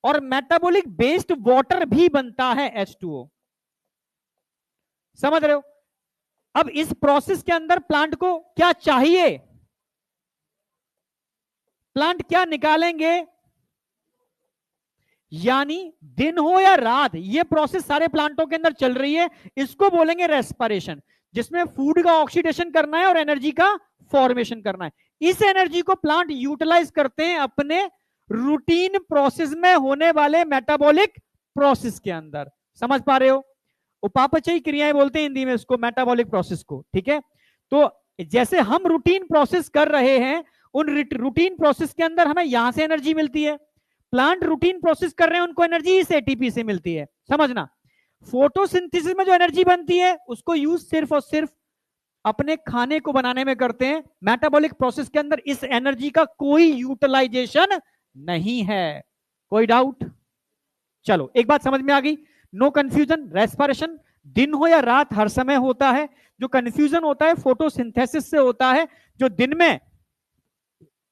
और मेटाबॉलिक बेस्ड वाटर भी बनता है, H2O। समझ रहे हो? अब इस प्रोसेस के अंदर प्लांट को क्या चाहिए? प्लांट क्या निकालेंगे, यानी दिन हो या रात ये प्रोसेस सारे प्लांटों के अंदर चल रही है, इसको बोलेंगे रेस्पिरेशन, जिसमें फूड का ऑक्सीडेशन करना है और एनर्जी का फॉर्मेशन करना है। इस एनर्जी को प्लांट यूटिलाइज करते हैं अपने रूटीन प्रोसेस में होने वाले मेटाबॉलिक प्रोसेस के अंदर। समझ पा रहे हो? उपापचयी क्रियाएं बोलते हैं हिंदी में इसको, मेटाबॉलिक प्रोसेस को। ठीक है, तो जैसे हम रूटीन प्रोसेस कर रहे हैं, उन रूटीन प्रोसेस के अंदर हमें यहां से एनर्जी मिलती है। प्लांट रूटीन प्रोसेस कर रहे हैं, उनको एनर्जी इस एटीपी से मिलती है। समझना, फोटोसिंथेसिस में जो एनर्जी बनती है उसको यूज सिर्फ और सिर्फ अपने खाने को बनाने में करते हैं। मेटाबॉलिक प्रोसेस के अंदर इस एनर्जी का कोई यूटिलाइजेशन नहीं है। कोई डाउट? चलो, एक बात समझ में आ गई, नो कंफ्यूजन। रेस्पिरेशन दिन हो या रात हर समय होता है। जो कंफ्यूजन होता है फोटोसिंथेसिस से होता है। जो दिन में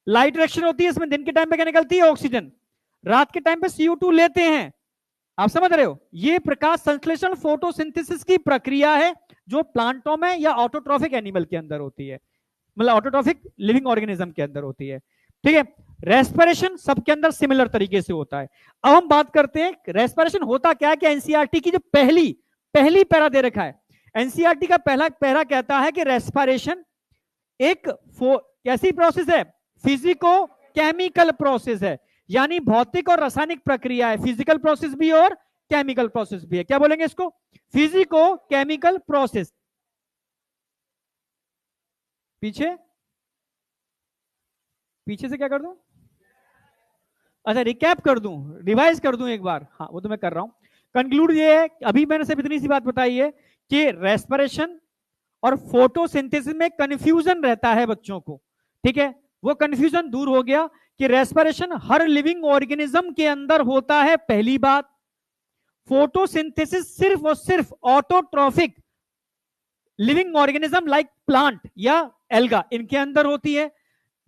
लाइट रिएक्शन होती है, इसमें दिन के टाइम पे क्या निकलती है, ऑक्सीजन। रात के टाइम पे CO2 लेते हैं। आप समझ रहे हो? ये प्रकाश संश्लेषण फोटोसिंथेसिस की प्रक्रिया है, जो प्लांटों में या ऑटोट्रॉफिक एनिमल के अंदर होती है, मतलब ऑटोट्रॉफिक लिविंग ऑर्गेनिज्म के अंदर होती है। ठीक है, रेस्पिरेशन सबके अंदर सिमिलर तरीके से होता है। अब हम बात करते हैं रेस्पिरेशन होता क्या है। कि एनसीईआरटी की जो पहली पैरा दे रखा है, एनसीईआरटी का पहला पैरा कहता है कि रेस्पिरेशन एक कैसी प्रोसेस है, फिजिको केमिकल प्रोसेस है, यानी भौतिक और रासायनिक प्रक्रिया है। फिजिकल प्रोसेस भी और केमिकल प्रोसेस भी है। क्या बोलेंगे इसको? Physico chemical process. पीछे से क्या कर दूं? अच्छा, रिकैप कर दूं, रिवाइज कर दूं एक बार। हाँ, वो तो मैं कर रहा हूं। कंक्लूड ये है, अभी मैंने सिर्फ इतनी सी बात बताई है कि रेस्पिरेशन और फोटोसिंथेसिस में कंफ्यूजन रहता है बच्चों को। ठीक है, वो कंफ्यूजन दूर हो गया कि रेस्पिरेशन हर लिविंग ऑर्गेनिज्म के अंदर होता है, पहली बात। फोटोसिंथेसिस सिर्फ और सिर्फ autotrophic living organism like plant या एल्गा, इनके अंदर होती है,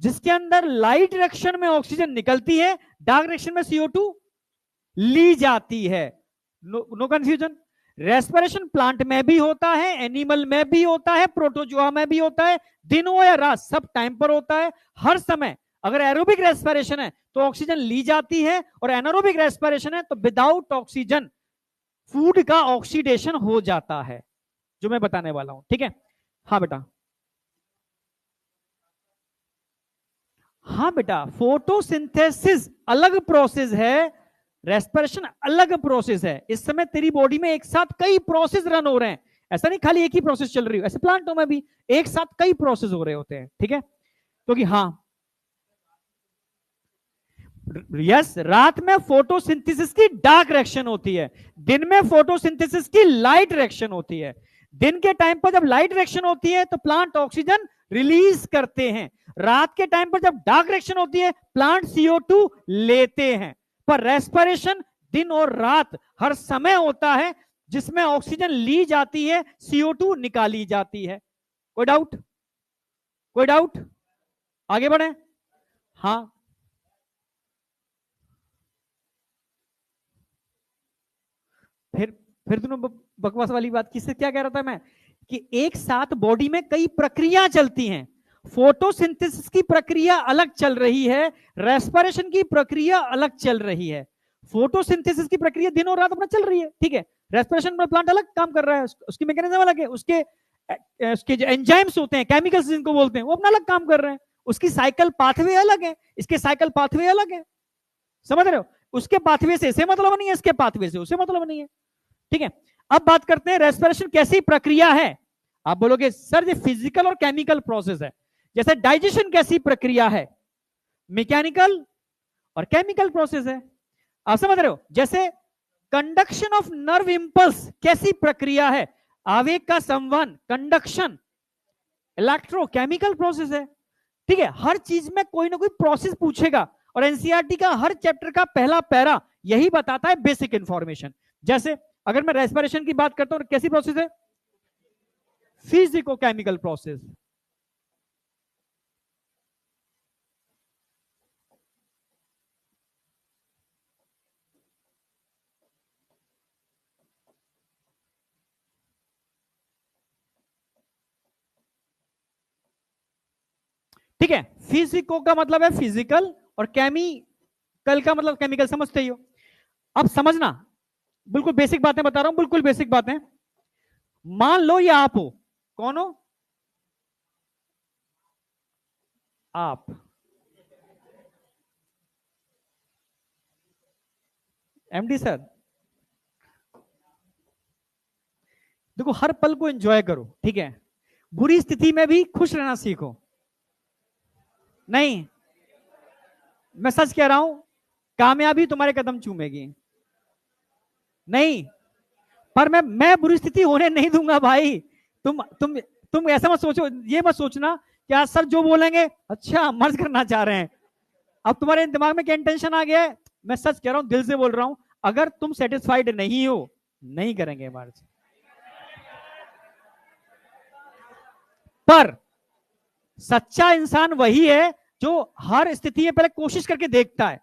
जिसके अंदर लाइट डायरेक्शन में ऑक्सीजन निकलती है, डार्क डायरेक्शन में CO2 ली जाती है। No confusion. रेस्पिरेशन प्लांट में भी होता है, एनिमल में भी होता है, प्रोटोजोआ में भी होता है, दिन हो या रात सब टाइम पर होता है, हर समय। अगर एरोबिक रेस्पिरेशन है तो ऑक्सीजन ली जाती है, और एनारोबिक रेस्पिरेशन है तो विदाउट ऑक्सीजन फूड का ऑक्सीडेशन हो जाता है, जो मैं बताने वाला हूं। ठीक है, हाँ बेटा। हाँ बेटा, फोटोसिंथेसिस अलग प्रोसेस है, रेस्पिरेशन अलग प्रोसेस है। इस समय तेरी बॉडी में एक साथ कई प्रोसेस रन हो रहे हैं, ऐसा नहीं खाली एक ही प्रोसेस चल रही हो। ऐसे प्लांटों में भी एक साथ कई प्रोसेस हो रहे होते हैं। ठीक है, तो कि हाँ, यस, रात में फोटोसिंथेसिस की डार्क रिएक्शन होती है, दिन में फोटोसिंथेसिस की लाइट रिएक्शन होती है। दिन के टाइम पर जब लाइट रिएक्शन होती है तो प्लांट ऑक्सीजन रिलीज करते हैं, रात के टाइम पर जब डार्क रिएक्शन होती है प्लांट CO2 लेते हैं। पर रेस्पिरेशन दिन और रात हर समय होता है, जिसमें ऑक्सीजन ली जाती है, CO2 निकाली जाती है। कोई डाउट? कोई डाउट? आगे बढ़े। हाँ, फिर दोनों बकवास वाली बात किससे, क्या कह रहा था मैं, कि एक साथ बॉडी में कई प्रक्रिया चलती हैं। फोटोसिंथेसिस की प्रक्रिया अलग चल रही है, रेस्पिरेशन की प्रक्रिया अलग चल रही है। फोटोसिंथेसिस की प्रक्रिया दिन और रात अपना चल रही है, ठीक है। रेस्पिरेशन में प्लांट अलग काम कर रहा है, उसकी मैकेनिज्म अलग है, उसके जो एंजाइम्स होते हैं, केमिकल्स जिनको बोलते हैं, वो अपना अलग काम कर रहे हैं। उसकी साइकिल पाथवे अलग है, इसके साइकिल पाथवे अलग है। समझ रहे हो? उसके पाथवे से इसे मतलब नहीं है, इसके पाथवे से उसे मतलब नहीं है। ठीक है, अब बात करते हैं रेस्पिरेशन कैसी प्रक्रिया है। आप बोलोगे सर ये फिजिकल और केमिकल प्रोसेस है। जैसे डाइजेशन कैसी प्रक्रिया है, मैकेनिकल और केमिकल प्रोसेस है। आप समझ रहे हो? जैसे कंडक्शन ऑफ नर्व इंपल्स कैसी प्रक्रिया है, आवेग का संवहन, कंडक्शन, इलेक्ट्रोकेमिकल प्रोसेस है। ठीक है, हर चीज में कोई ना कोई प्रोसेस पूछेगा, और एनसीईआरटी का हर चैप्टर का पहला पैरा यही बताता है, बेसिक इंफॉर्मेशन। जैसे अगर मैं रेस्पिरेशन की बात करता हूं, कैसी प्रोसेस है, फिजिको केमिकल प्रोसेस। ठीक है, फिजिको का मतलब है फिजिकल, और केमिकल का मतलब केमिकल समझते ही हो। अब समझना, बिल्कुल बेसिक बातें बता रहा हूं, बिल्कुल बेसिक बातें। मान लो ये आप हो, कौन हो आप, एमडी सर। देखो हर पल को एंजॉय करो, ठीक है, बुरी स्थिति में भी खुश रहना सीखो। नहीं, मैं सच कह रहा हूं, कामयाबी तुम्हारे कदम चूमेगी। नहीं, पर मैं बुरी स्थिति होने नहीं दूंगा भाई। तुम ऐसा मत सोचो, ये मत सोचना कि आज सर जो बोलेंगे अच्छा मर्ज करना चाह रहे हैं। अब तुम्हारे दिमाग में क्या इंटेंशन आ गया है, मैं सच कह रहा हूं, दिल से बोल रहा हूं, अगर तुम सेटिस्फाइड नहीं हो, नहीं करेंगे मर्ज। पर सच्चा इंसान वही है जो हर स्थिति में पहले कोशिश करके देखता है,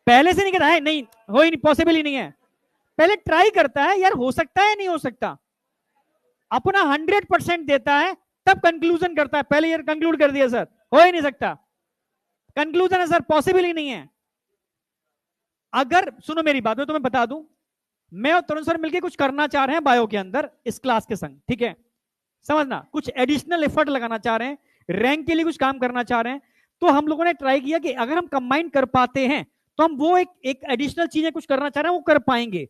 पहले से नहीं कहता है नहीं हो ही नहीं, पॉसिबल ही नहीं है, पहले ट्राई करता है, यार हो सकता है नहीं हो सकता, अपना 100% देता है, तब कंक्लूजन करता है। पहले यार कंक्लूड कर दिया सर हो ही नहीं सकता, कंक्लूजन है सर पॉसिबल ही नहीं है। अगर सुनो मेरी बात, मैं तुम्हें बता दूं, मैं और तरुण सर मिलकर कुछ करना चाह रहे हैं बायो के अंदर इस क्लास के संग, ठीक है, समझना, कुछ एडिशनल एफर्ट लगाना चाह रहे हैं, रैंक के लिए कुछ काम करना चाह रहे हैं, तो हम लोगों ने ट्राई किया कि अगर हम कंबाइन कर पाते हैं तो हम वो एक एडिशनल चीजें कुछ करना चाह रहे हैं वो कर पाएंगे,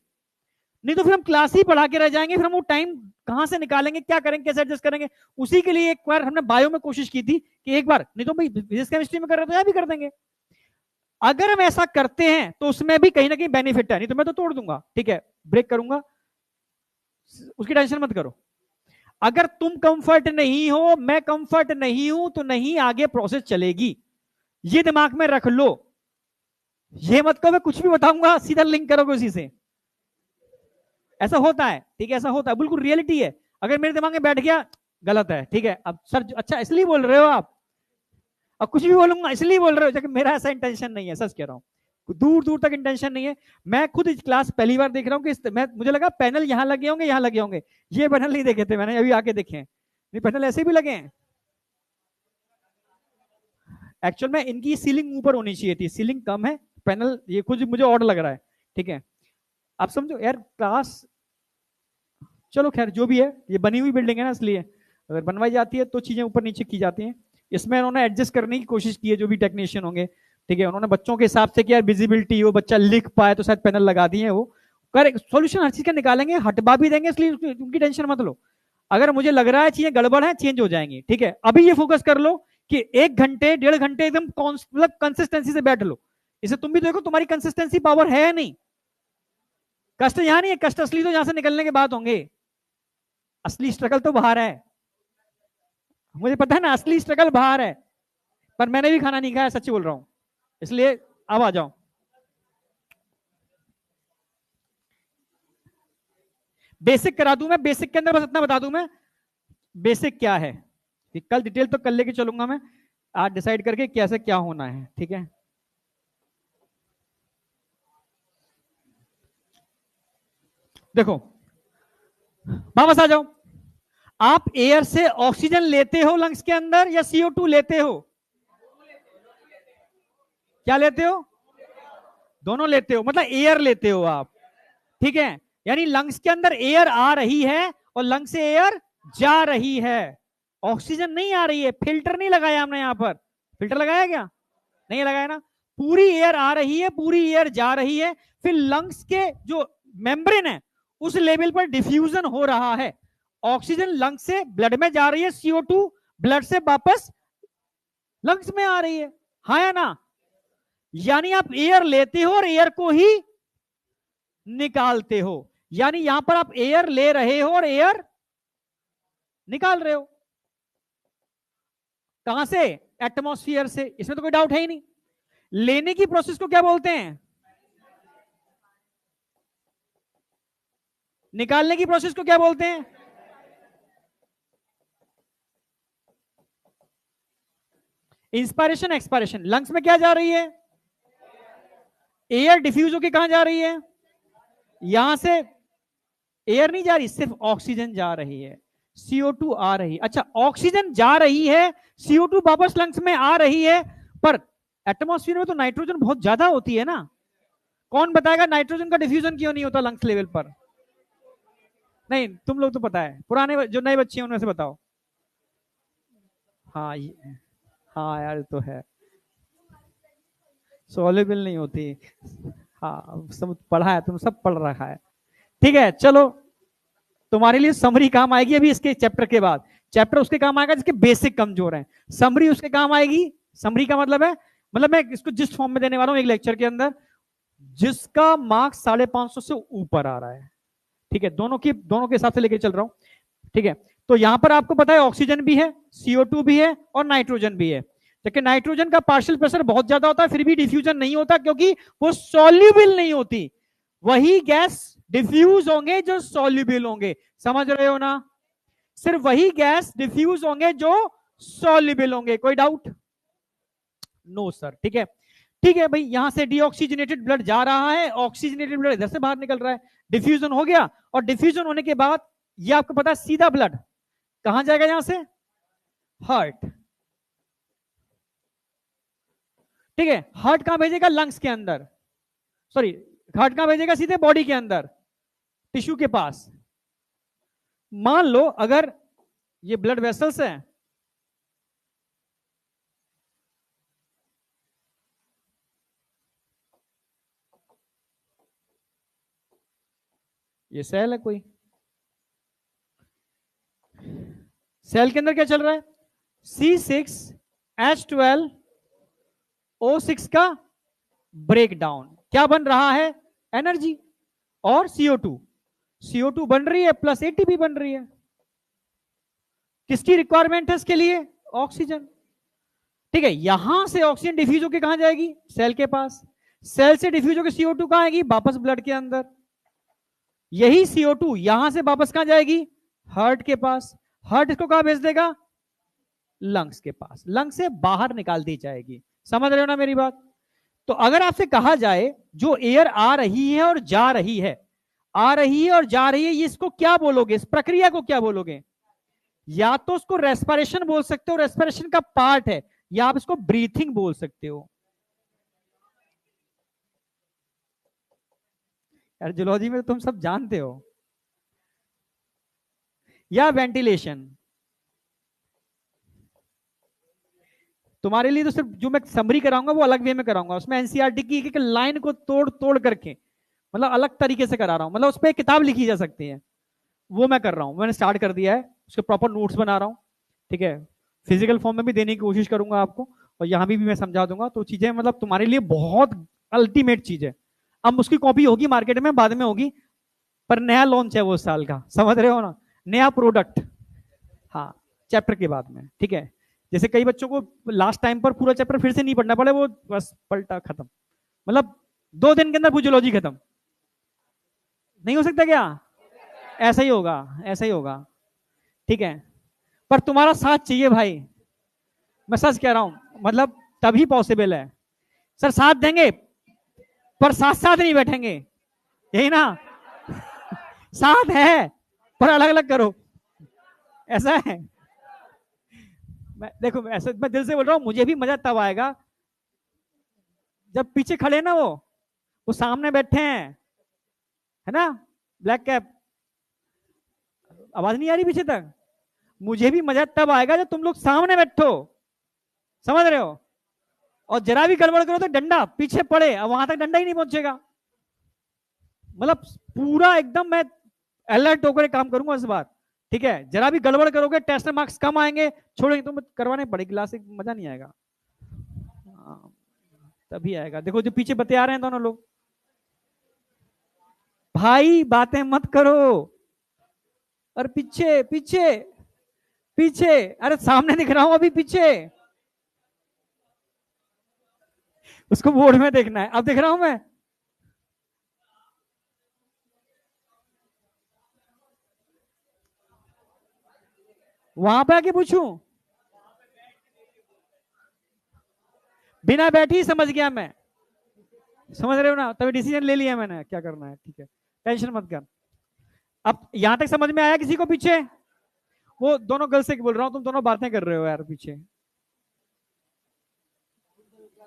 नहीं तो फिर हम क्लास ही पढ़ा के रह जाएंगे, फिर हम वो टाइम कहां से निकालेंगे, क्या करेंगे, कैसे एडजस्ट करेंगे। उसी के लिए एक बार हमने बायो में कोशिश की थी कि एक बार, नहीं तो भाई फिजिक्स केमिस्ट्री में कर रहे तो यह भी कर देंगे। अगर हम ऐसा करते हैं तो उसमें भी कहीं ना कहीं बेनिफिट है, नहीं तो मैं तो तोड़ दूंगा, ठीक है, ब्रेक करूंगा, उसकी टेंशन मत करो। अगर तुम कंफर्ट नहीं हो, मैं कंफर्ट नहीं हूं, तो नहीं आगे प्रोसेस चलेगी, ये दिमाग में रख लो। ये मत कहो मैं कुछ भी बताऊंगा सीधा लिंक करोगे उसी से, ऐसा होता है, ठीक है, ऐसा होता है, बिल्कुल रियलिटी है। अगर मेरे दिमाग में बैठ गया गलत है, ठीक है, अब सर अच्छा इसलिए बोल रहे हो आप, अब कुछ भी बोलूंगा इसलिए बोल रहे हो, मेरा ऐसा इंटेंशन नहीं है, सच कह रहा हूं, दूर दूर तक इंटेंशन नहीं है। मैं खुद इस क्लास पहली बार देख रहा हूँ कि मुझे लगा पैनल यहां लगे होंगे, यहां लगे होंगे, ये पैनल नहीं देखे थे मैंने, अभी आके देखे हैं, नहीं पैनल ऐसे भी लगे हैं। एक्चुअल में इनकी सीलिंग ऊपर होनी चाहिए थी, सीलिंग कम है, पैनल ये कुछ मुझे ऑड लग रहा है, ठीक है, आप समझो यार क्लास, चलो खैर जो भी है, ये बनी हुई बिल्डिंग है ना, इसलिए अगर बनवाई जाती है तो चीजें ऊपर नीचे की जाती हैं। इसमें उन्होंने एडजस्ट करने की कोशिश की है, जो भी टेक्नीशियन होंगे, ठीक है, उन्होंने बच्चों के हिसाब से कि यार विजिबिलिटी हो, बच्चा लिख पाए, तो शायद पैनल लगा दिए वो, कर सोल्यूशन हर चीज का निकालेंगे, हटवा भी देंगे, इसलिए उनकी टेंशन मत लो। अगर मुझे लग रहा है चीजें गड़बड़ है, चेंज हो जाएंगी, ठीक है, अभी ये फोकस कर लो कि 1 घंटे 1.5 घंटे एकदम मतलब कंसिस्टेंसी से बैठ लो। इसे तुम भी देखो तुम्हारी कंसिस्टेंसी पावर है नहीं, कष्ट यहां नहीं है, कष्ट असली तो यहां से निकलने के बाद होंगे, असली स्ट्रगल तो बाहर है, मुझे पता है ना, असली स्ट्रगल बाहर है, पर मैंने भी खाना नहीं खाया, सच्ची बोल रहा हूं, इसलिए अब आ जाओ। बेसिक करा दूं मैं, बेसिक के अंदर बस इतना बता दूं मैं, बेसिक क्या है, कल डिटेल तो कल लेके चलूंगा मैं, आज डिसाइड करके कैसे क्या होना है, ठीक है। देखो वापस आ जाओ, आप एयर से ऑक्सीजन लेते हो लंग्स के अंदर या CO2 लेते हो, क्या लेते हो, दोनों लेते हो, मतलब एयर लेते हो आप, ठीक है, यानी लंग्स के अंदर एयर आ रही है और लंग्स से एयर जा रही है, ऑक्सीजन नहीं आ रही है, फिल्टर नहीं लगाया हमने यहां पर, फिल्टर लगाया क्या, नहीं लगाया ना, पूरी एयर आ रही है, पूरी एयर जा रही है, फिर लंग्स के जो मेम्ब्रेन है उस लेवल पर डिफ्यूजन हो रहा है, ऑक्सीजन लंग्स से ब्लड में जा रही है, CO2 ब्लड से वापस लंग्स में आ रही है, हाँ या ना, यानी आप एयर लेते हो और एयर को ही निकालते हो, यानी यहां पर आप एयर ले रहे हो और एयर निकाल रहे हो, कहां से, एटमॉस्फेयर से, इसमें तो कोई डाउट है ही नहीं। लेने की प्रोसेस को क्या बोलते हैं, निकालने की प्रोसेस को क्या बोलते हैं, इंस्पायरेशन एक्सपायरेशन। लंग्स में क्या जा रही है, एयर डिफ्यूज होकर कहां जा रही है, यहां से एयर नहीं जा रही, सिर्फ ऑक्सीजन जा रही है, CO2 आ रही, अच्छा ऑक्सीजन जा रही है, CO2 वापस लंग्स में आ रही है, पर एटमॉस्फेयर में तो नाइट्रोजन बहुत ज्यादा होती है ना। कौन बताएगा नाइट्रोजन का डिफ्यूजन क्यों नहीं होता लंग्स लेवल पर? नहीं, तुम लोग तो पता है, पुराने जो नए बच्चे हैं उनमें से बताओ। हाँ हाँ यार तो है, सॉल्युबल नहीं होती। हाँ सब पढ़ा है, तुम सब पढ़ रखा है। ठीक है चलो, तुम्हारे लिए समरी काम आएगी अभी इसके चैप्टर के बाद। चैप्टर उसके काम आएगा जिसके बेसिक कमजोर हैं, समरी उसके काम आएगी। समरी का मतलब है, मतलब मैं इसको जिस फॉर्म में देने वाला हूं एक लेक्चर के अंदर, जिसका मार्क्स 550 से ऊपर आ रहा है। ठीक है, दोनों के हिसाब से लेके चल रहा हूं। ठीक है, तो यहां पर आपको पता है ऑक्सीजन भी है, CO2 भी है और नाइट्रोजन भी है। लेकिन नाइट्रोजन का पार्शियल प्रेशर बहुत ज्यादा होता है, फिर भी डिफ्यूजन नहीं होता क्योंकि वो सॉल्युबल नहीं होती। वही गैस डिफ्यूज होंगे जो सॉल्युबल होंगे, समझ रहे हो ना? सिर्फ वही गैस डिफ्यूज होंगे जो सॉल्युबल होंगे। कोई डाउट? No sir. ठीक है, ठीक है भाई, यहां से डीऑक्सीजनेटेड ब्लड जा रहा है, ऑक्सीजनेटेड ब्लड इधर से बाहर निकल रहा है, डिफ्यूजन हो गया। और डिफ्यूजन होने के बाद ये आपको पता है सीधा ब्लड कहां जाएगा? यहां से हार्ट। ठीक है, हार्ट कहां भेजेगा? लंग्स के अंदर, सॉरी, हार्ट कहां भेजेगा? सीधे बॉडी के अंदर, टिश्यू के पास। मान लो अगर ये ब्लड वेसल्स है, ये सेल है कोई, सेल के अंदर क्या चल रहा है? C6H12O6 का ब्रेक डाउन, क्या बन रहा है? एनर्जी। और CO2 बन रही है प्लस ATP बन रही है। किसकी रिक्वायरमेंट है इसके लिए? ऑक्सीजन। ठीक है, यहां से ऑक्सीजन डिफ्यूज होकर कहां जाएगी? सेल के पास। सेल से डिफ्यूज होकर CO2 कहां आएगी? वापस ब्लड के अंदर। यही CO2 यहां से वापस कहां जाएगी? हार्ट के पास। हार्ट इसको कहां भेज देगा? लंग्स के पास। लंग्स से बाहर निकाल दी जाएगी। समझ रहे हो ना मेरी बात? तो अगर आपसे कहा जाए जो एयर आ रही है और जा रही है, आ रही है और जा रही है, ये इसको क्या बोलोगे? इस प्रक्रिया को क्या बोलोगे? या तो उसको रेस्पिरेशन बोल सकते हो, रेस्पिरेशन का पार्ट है, या आप इसको ब्रीथिंग बोल सकते हो। यार जूलॉजी में तो तुम सब जानते हो। या वेंटिलेशन। तुम्हारे लिए तो सिर्फ जो मैं समरी कराऊंगा वो अलग वे में कराऊंगा, उसमें एनसीईआरटी की एक लाइन को तोड़ तोड़ करके, मतलब अलग तरीके से करा रहा हूं, मतलब उस पर एक किताब लिखी जा सकती है, वो मैं कर रहा हूं। मैंने स्टार्ट कर दिया है, उसके प्रॉपर नोट्स बना रहा हूं। ठीक है, फिजिकल फॉर्म में भी देने की कोशिश करूंगा आपको, और यहाँ भी मैं समझा दूंगा। तो चीजें मतलब तुम्हारे लिए बहुत अल्टीमेट चीज है। अब उसकी कॉपी होगी मार्केट में, बाद में होगी, पर नया लॉन्च है वो साल का, समझ रहे हो ना? नया प्रोडक्ट। हाँ, चैप्टर के बाद में। ठीक है, जैसे कई बच्चों को लास्ट टाइम पर पूरा चैप्टर फिर से नहीं पढ़ना पड़े, वो बस पलटा खत्म, मतलब 2 दिन के अंदर फिजियोलॉजी खत्म। नहीं हो सकता क्या? ऐसा ही होगा, ऐसा ही होगा। ठीक है, पर तुम्हारा साथ चाहिए भाई, मैं सच कह रहा हूं, मतलब तभी पॉसिबल है। सर साथ देंगे, पर साथ साथ नहीं बैठेंगे, यही ना? साथ है पर अलग अलग करो, ऐसा है। देखो ऐसे मैं दिल से बोल रहा हूँ, मुझे भी मजा तब आएगा जब पीछे खड़े ना वो सामने बैठे हैं, है ना, ब्लैक कैप। आवाज नहीं आ रही पीछे तक? मुझे भी मजा तब आएगा जब तुम लोग सामने बैठो, समझ रहे हो? और जरा भी गड़बड़ करो तो डंडा पीछे पड़े, अब वहां तक डंडा ही नहीं पहुंचेगा। मतलब पूरा एकदम मैं अलर्ट होकर काम करूंगा इस बार। ठीक है, जरा भी गड़बड़ करोगे टेस्ट में मार्क्स कम आएंगे, छोड़ेंगे तो करवाने पड़ेगी क्लास, मजा नहीं आएगा। तभी आएगा। देखो जो पीछे बते आ रहे हैं दोनों लोग, भाई बातें मत करो। और पीछे पीछे पीछे, अरे सामने दिख रहा हूं अभी पीछे, उसको बोर्ड में देखना है, अब दिख रहा हूं मैं। वहां पे आके पूछूं? बिना बैठी ही समझ गया मैं, समझ रहे हो ना? तभी डिसीजन ले लिया मैंने क्या करना है। ठीक है, टेंशन मत कर। अब यहां तक समझ में आया किसी को? पीछे वो दोनों गर्ल्स से बोल रहा हूं, तुम दोनों बातें कर रहे हो यार पीछे।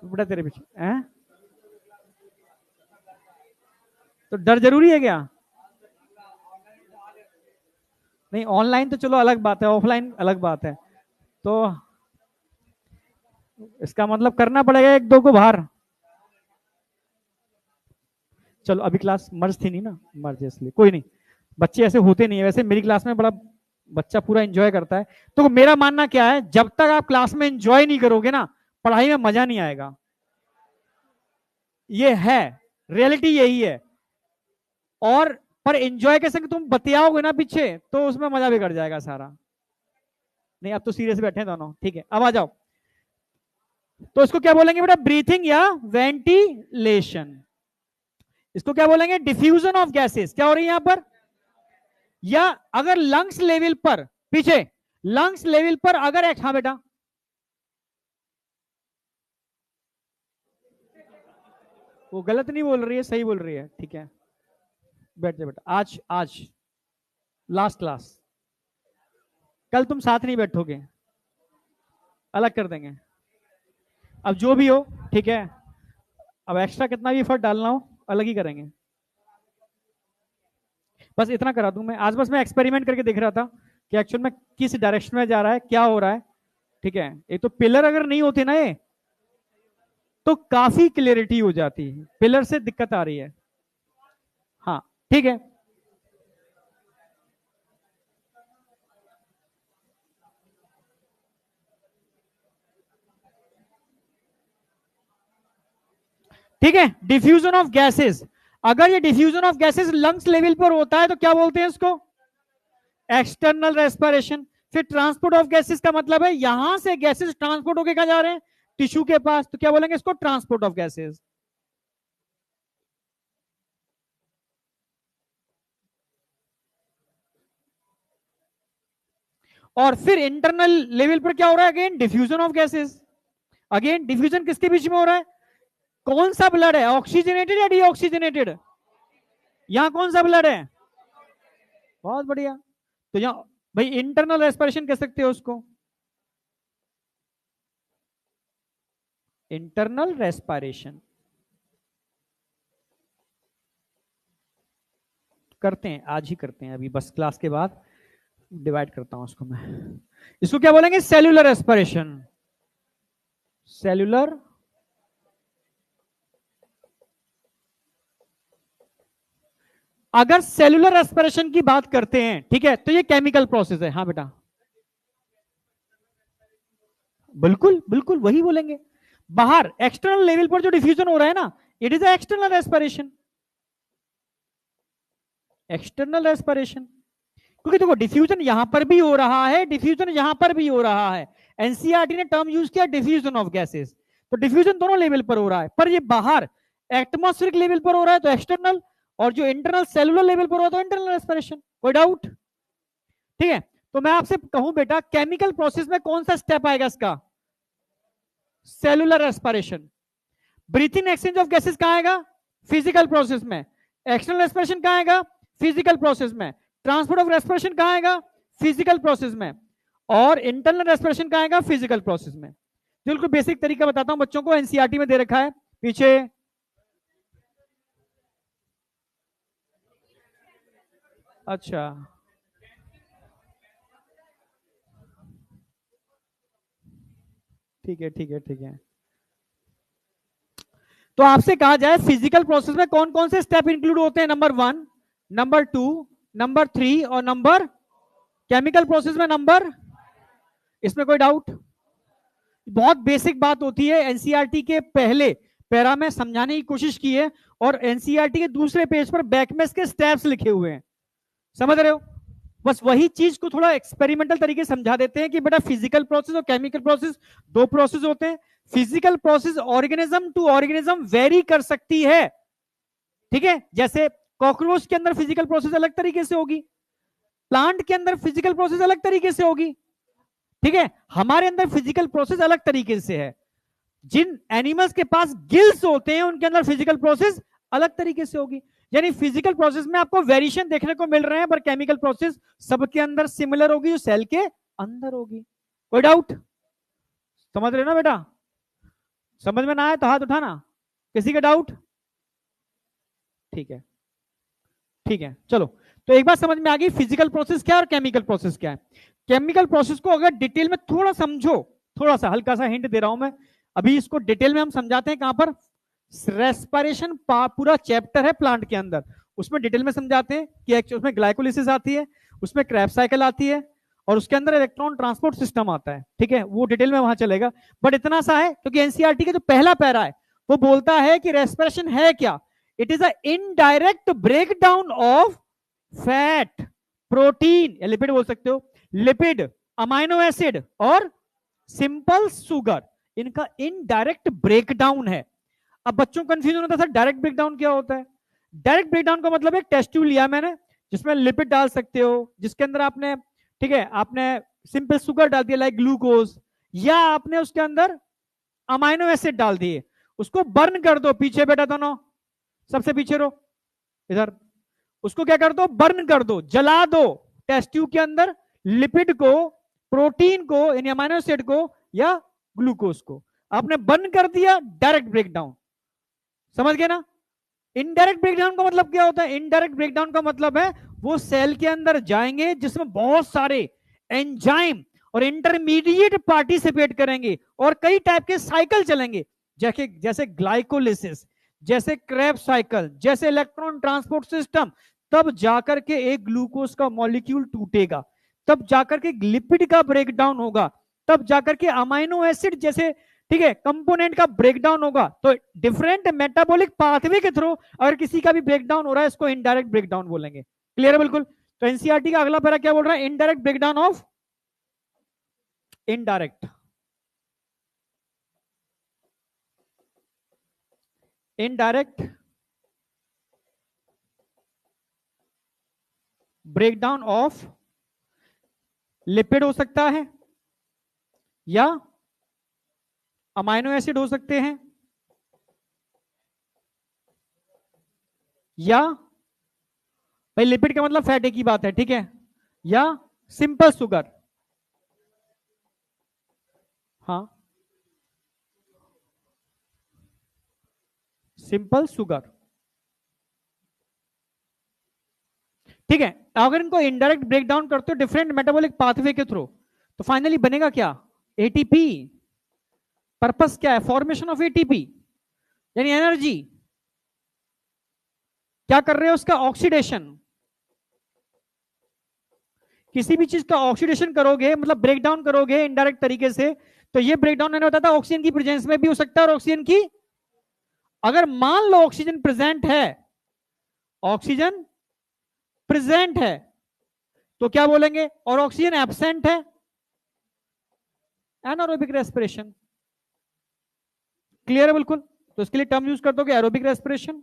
बेटा तेरे पीछे हैं? तो डर जरूरी है क्या? नहीं, ऑनलाइन तो चलो अलग बात है, ऑफलाइन अलग बात है। तो इसका मतलब करना पड़ेगा एक दो को बाहर। चलो अभी क्लास मर्ज थी नहीं ना, मर्ज इसलिए कोई नहीं। बच्चे ऐसे होते नहीं है, वैसे मेरी क्लास में बड़ा बच्चा पूरा एंजॉय करता है। तो मेरा मानना क्या है, जब तक आप क्लास में एंजॉय नहीं करोगे ना, पढ़ाई में मजा नहीं आएगा। ये है, रियलिटी यही है। और पर एंजॉय के संग तुम बतियाओगे ना पीछे, तो उसमें मजा बिगड़ जाएगा सारा। नहीं, अब तो सीरियस बैठे हैं दोनों, ठीक है अब आ जाओ। तो इसको क्या बोलेंगे बेटा, ब्रीथिंग या वेंटिलेशन। इसको क्या बोलेंगे, डिफ्यूजन ऑफ गैसेस। क्या हो रही है यहां पर? या अगर लंग्स लेवल पर, पीछे लंग्स लेवल पर अगर एक, हाँ बेटा वो गलत नहीं बोल रही है, सही बोल रही है, ठीक है। बैठ जाओ बेटा, आज आज लास्ट क्लास, कल तुम साथ नहीं बैठोगे, अलग कर देंगे। अब जो भी हो, ठीक है। अब एक्स्ट्रा कितना भी एफर्ट डालना हो, अलग ही करेंगे। बस इतना करा दूं मैं आज, बस मैं एक्सपेरिमेंट करके देख रहा था कि एक्चुअल में किस डायरेक्शन में जा रहा है, क्या हो रहा है। ठीक है, ये तो पिलर अगर नहीं होते ना ये, तो काफी क्लियरिटी हो जाती है। पिलर से दिक्कत आ रही है। हाँ ठीक है। ठीक है, डिफ्यूजन ऑफ गैसेस। अगर ये diffusion of gases lungs level पर होता है तो क्या बोलते हैं इसको, एक्सटर्नल रेस्पिरेशन। फिर ट्रांसपोर्ट ऑफ गैसेस का मतलब है यहां से गैसेस ट्रांसपोर्ट होकर कहा जा रहे हैं टिश्यू के पास, तो क्या बोलेंगे इसको, ट्रांसपोर्ट ऑफ गैसेस। और फिर इंटरनल लेवल पर क्या हो रहा है, again diffusion of gases. Again diffusion किसके बीच में हो रहा है, कौन सा ब्लड है, ऑक्सीजनेटेड या डीऑक्सीजनेटेड? यहां कौन सा ब्लड है, बहुत बढ़िया। तो यहां भाई इंटरनल रेस्पिरेशन कह सकते हो उसको, इंटरनल रेस्पिरेशन करते हैं, आज ही करते हैं, अभी बस क्लास के बाद डिवाइड करता हूं उसको मैं। इसको क्या बोलेंगे, सेल्यूलर रेस्पिरेशन। सेल्यूलर, अगर सेल्यूलर रेस्पिरेशन की बात करते हैं, ठीक है, तो ये केमिकल प्रोसेस है। हाँ बेटा, बिल्कुल बिल्कुल वही बोलेंगे। बाहर एक्सटर्नल लेवल पर जो डिफ्यूजन हो रहा है ना, it is external respiration. External respiration, क्योंकि देखो डिफ्यूजन यहां पर भी हो रहा है, डिफ्यूजन यहां पर भी हो रहा है। एनसीईआरटी ने टर्म यूज किया डिफ्यूजन ऑफ गैसेस, तो डिफ्यूजन दोनों लेवल पर हो रहा है, पर ये बाहर एटमॉस्फेरिक लेवल पर हो रहा है तो एक्सटर्नल, और जो इंटरनल सेलुलर लेवल पर हो रहा है तो इंटरनल रेस्पिरेशन। कोई डाउट? ठीक है, तो मैं आपसे कहूं बेटा, केमिकल प्रोसेस में कौन सा स्टेप आएगा इसका, cellular respiration. Breathing exchange of gases कहां आएगा, फिजिकल प्रोसेस में। एक्सटर्नल रेस्पिरेशन कहां आएगा, फिजिकल प्रोसेस में। ट्रांसपोर्ट ऑफ रेस्पिरेशन कहां आएगा, फिजिकल प्रोसेस में। और इंटरनल रेस्पिरेशन कहां आएगा, फिजिकल प्रोसेस में। बिल्कुल बेसिक तरीका बताता हूं बच्चों को, एनसीईआरटी में दे रखा है पीछे। अच्छा, ठीक है ठीक है ठीक है। तो आपसे कहा जाए फिजिकल प्रोसेस में कौन कौन से स्टेप इंक्लूड होते हैं, नंबर 1, नंबर 2, नंबर 3 और नंबर, केमिकल प्रोसेस में नंबर, इसमें कोई डाउट? बहुत बेसिक बात होती है, एनसीईआरटी के पहले पैरा में समझाने की कोशिश की है, और एनसीईआरटी के दूसरे पेज पर बैक में इसके स्टेप्स लिखे हुए हैं, समझ रहे हो। बस वही चीज को थोड़ा एक्सपेरिमेंटल तरीके से समझा देते हैं कि बेटा फिजिकल प्रोसेस और केमिकल प्रोसेस दो प्रोसेस होते हैं। Physical process organism to organism vary कर सकती है, ठीक है। जैसे कॉकरोच के अंदर फिजिकल प्रोसेस अलग तरीके से होगी, प्लांट के अंदर फिजिकल प्रोसेस अलग तरीके से होगी, ठीक है। हमारे अंदर फिजिकल प्रोसेस अलग तरीके से है। जिन एनिमल्स के पास गिल्स होते हैं उनके अंदर फिजिकल प्रोसेस अलग तरीके से होगी। यानी फिजिकल प्रोसेस में आपको वेरिएशन देखने को मिल रहे हैं, पर केमिकल प्रोसेस सबके अंदर सिमिलर होगी, जो सेल के अंदर होगी। कोई डाउट? समझ रहे हो ना बेटा? समझ में ना आए तो हाथ उठाना, किसी का डाउट? ठीक है, ठीक है, चलो। तो एक बात समझ में आ गई, फिजिकल प्रोसेस क्या है और केमिकल प्रोसेस क्या है। केमिकल प्रोसेस को अगर डिटेल में थोड़ा समझो, थोड़ा सा हल्का सा हिंट दे रहा हूं मैं, अभी इसको डिटेल में हम समझाते हैं कहां पर, रेस्पिरेशन पूरा चैप्टर है प्लांट के अंदर, उसमें डिटेल में समझाते हैं कि उसमें ग्लाइकोलिसिस आती है, उसमें क्रेब्स साइकिल आती है, और उसके अंदर इलेक्ट्रॉन ट्रांसपोर्ट सिस्टम आता है, ठीक है, वो डिटेल में वहां चलेगा। बट इतना सा है क्योंकि एनसीईआरटी का जो पहला पैरा है वो बोलता है कि रेस्पिरेशन है क्या, it is a indirect breakdown of fat, protein या लिपिड बोल सकते हो, लिपिड, अमाइनो एसिड और सिंपल शुगर, इनका इनडायरेक्ट ब्रेकडाउन है। अब बच्चों को कंफ्यूजन होता था डायरेक्ट ब्रेकडाउन क्या होता है। डायरेक्ट ब्रेकडाउन का मतलब एक टेस्ट ट्यूब लिया मैंने जिसमें लिपिड डाल सकते हो, जिसके अंदर आपने, ठीक है, आपने सिंपल शुगर डाल दिया लाइक ग्लूकोज, या आपने उसके अंदर अमाइनो एसिड डाल दिए, उसको बर्न कर दो, पीछे बेटा दोनों, सबसे पीछे रो इधर, उसको क्या कर दो, बर्न कर दो, जला दो टेस्ट ट्यूब के अंदर लिपिड को, प्रोटीन को यानी अमाइनो एसिड को या ग्लूकोज को, आपने बर्न कर दिया, डायरेक्ट ब्रेकडाउन। समझ गए ना। इनडायरेक्ट ब्रेकडाउन का मतलब क्या होता है, इनडायरेक्ट ब्रेकडाउन का मतलब है वो सेल के अंदर जाएंगे जिसमें बहुत सारे एंजाइम और इंटरमीडिएट पार्टिसिपेट करेंगे और कई टाइप के साइकिल चलेंगे, जैसे जैसे ग्लाइकोलिसिस, जैसे क्रेब साइकिल, जैसे इलेक्ट्रॉन ट्रांसपोर्ट सिस्टम, तब जाकर के एक ग्लूकोज का मॉलिक्यूल टूटेगा, तब जाकर के लिपिड का ब्रेकडाउन होगा, तब जाकर के अमाइनो एसिड जैसे, ठीक है, कंपोनेंट का ब्रेकडाउन होगा। तो डिफरेंट मेटाबॉलिक पाथवे के थ्रू अगर किसी का भी ब्रेकडाउन हो रहा है इसको इनडायरेक्ट ब्रेकडाउन बोलेंगे। क्लियर है बिल्कुल। तो एनसीईआरटी का अगला पैरा क्या बोल रहा है, indirect breakdown of, indirect indirect breakdown of lipid हो सकता है या अमाइनो एसिड हो सकते हैं या, भाई लिपिड का मतलब फैट एक ही बात है, ठीक है, या सिंपल शुगर। हाँ, सिंपल शुगर, ठीक है। अगर इनको इनडायरेक्ट ब्रेकडाउन करते हो डिफरेंट मेटाबॉलिक पाथवे के थ्रू तो फाइनली बनेगा क्या, एटीपी। पर्पस क्या है, फॉर्मेशन ऑफ एटीपी यानी एनर्जी। क्या कर रहे हो उसका, ऑक्सीडेशन। किसी भी चीज का ऑक्सीडेशन करोगे मतलब ब्रेकडाउन करोगे इनडायरेक्ट तरीके से, तो ये ब्रेकडाउन मैंने बताया था ऑक्सीजन की प्रेजेंस में भी हो सकता है और ऑक्सीजन की, अगर मान लो ऑक्सीजन प्रेजेंट है, ऑक्सीजन प्रेजेंट है तो क्या बोलेंगे, और ऑक्सीजन एब्सेंट है, एनारोबिक रेस्पिरेशन। क्लियर है बिल्कुल। तो इसके लिए टर्म यूज कर दोगे एरोबिक रेस्पिरेशन।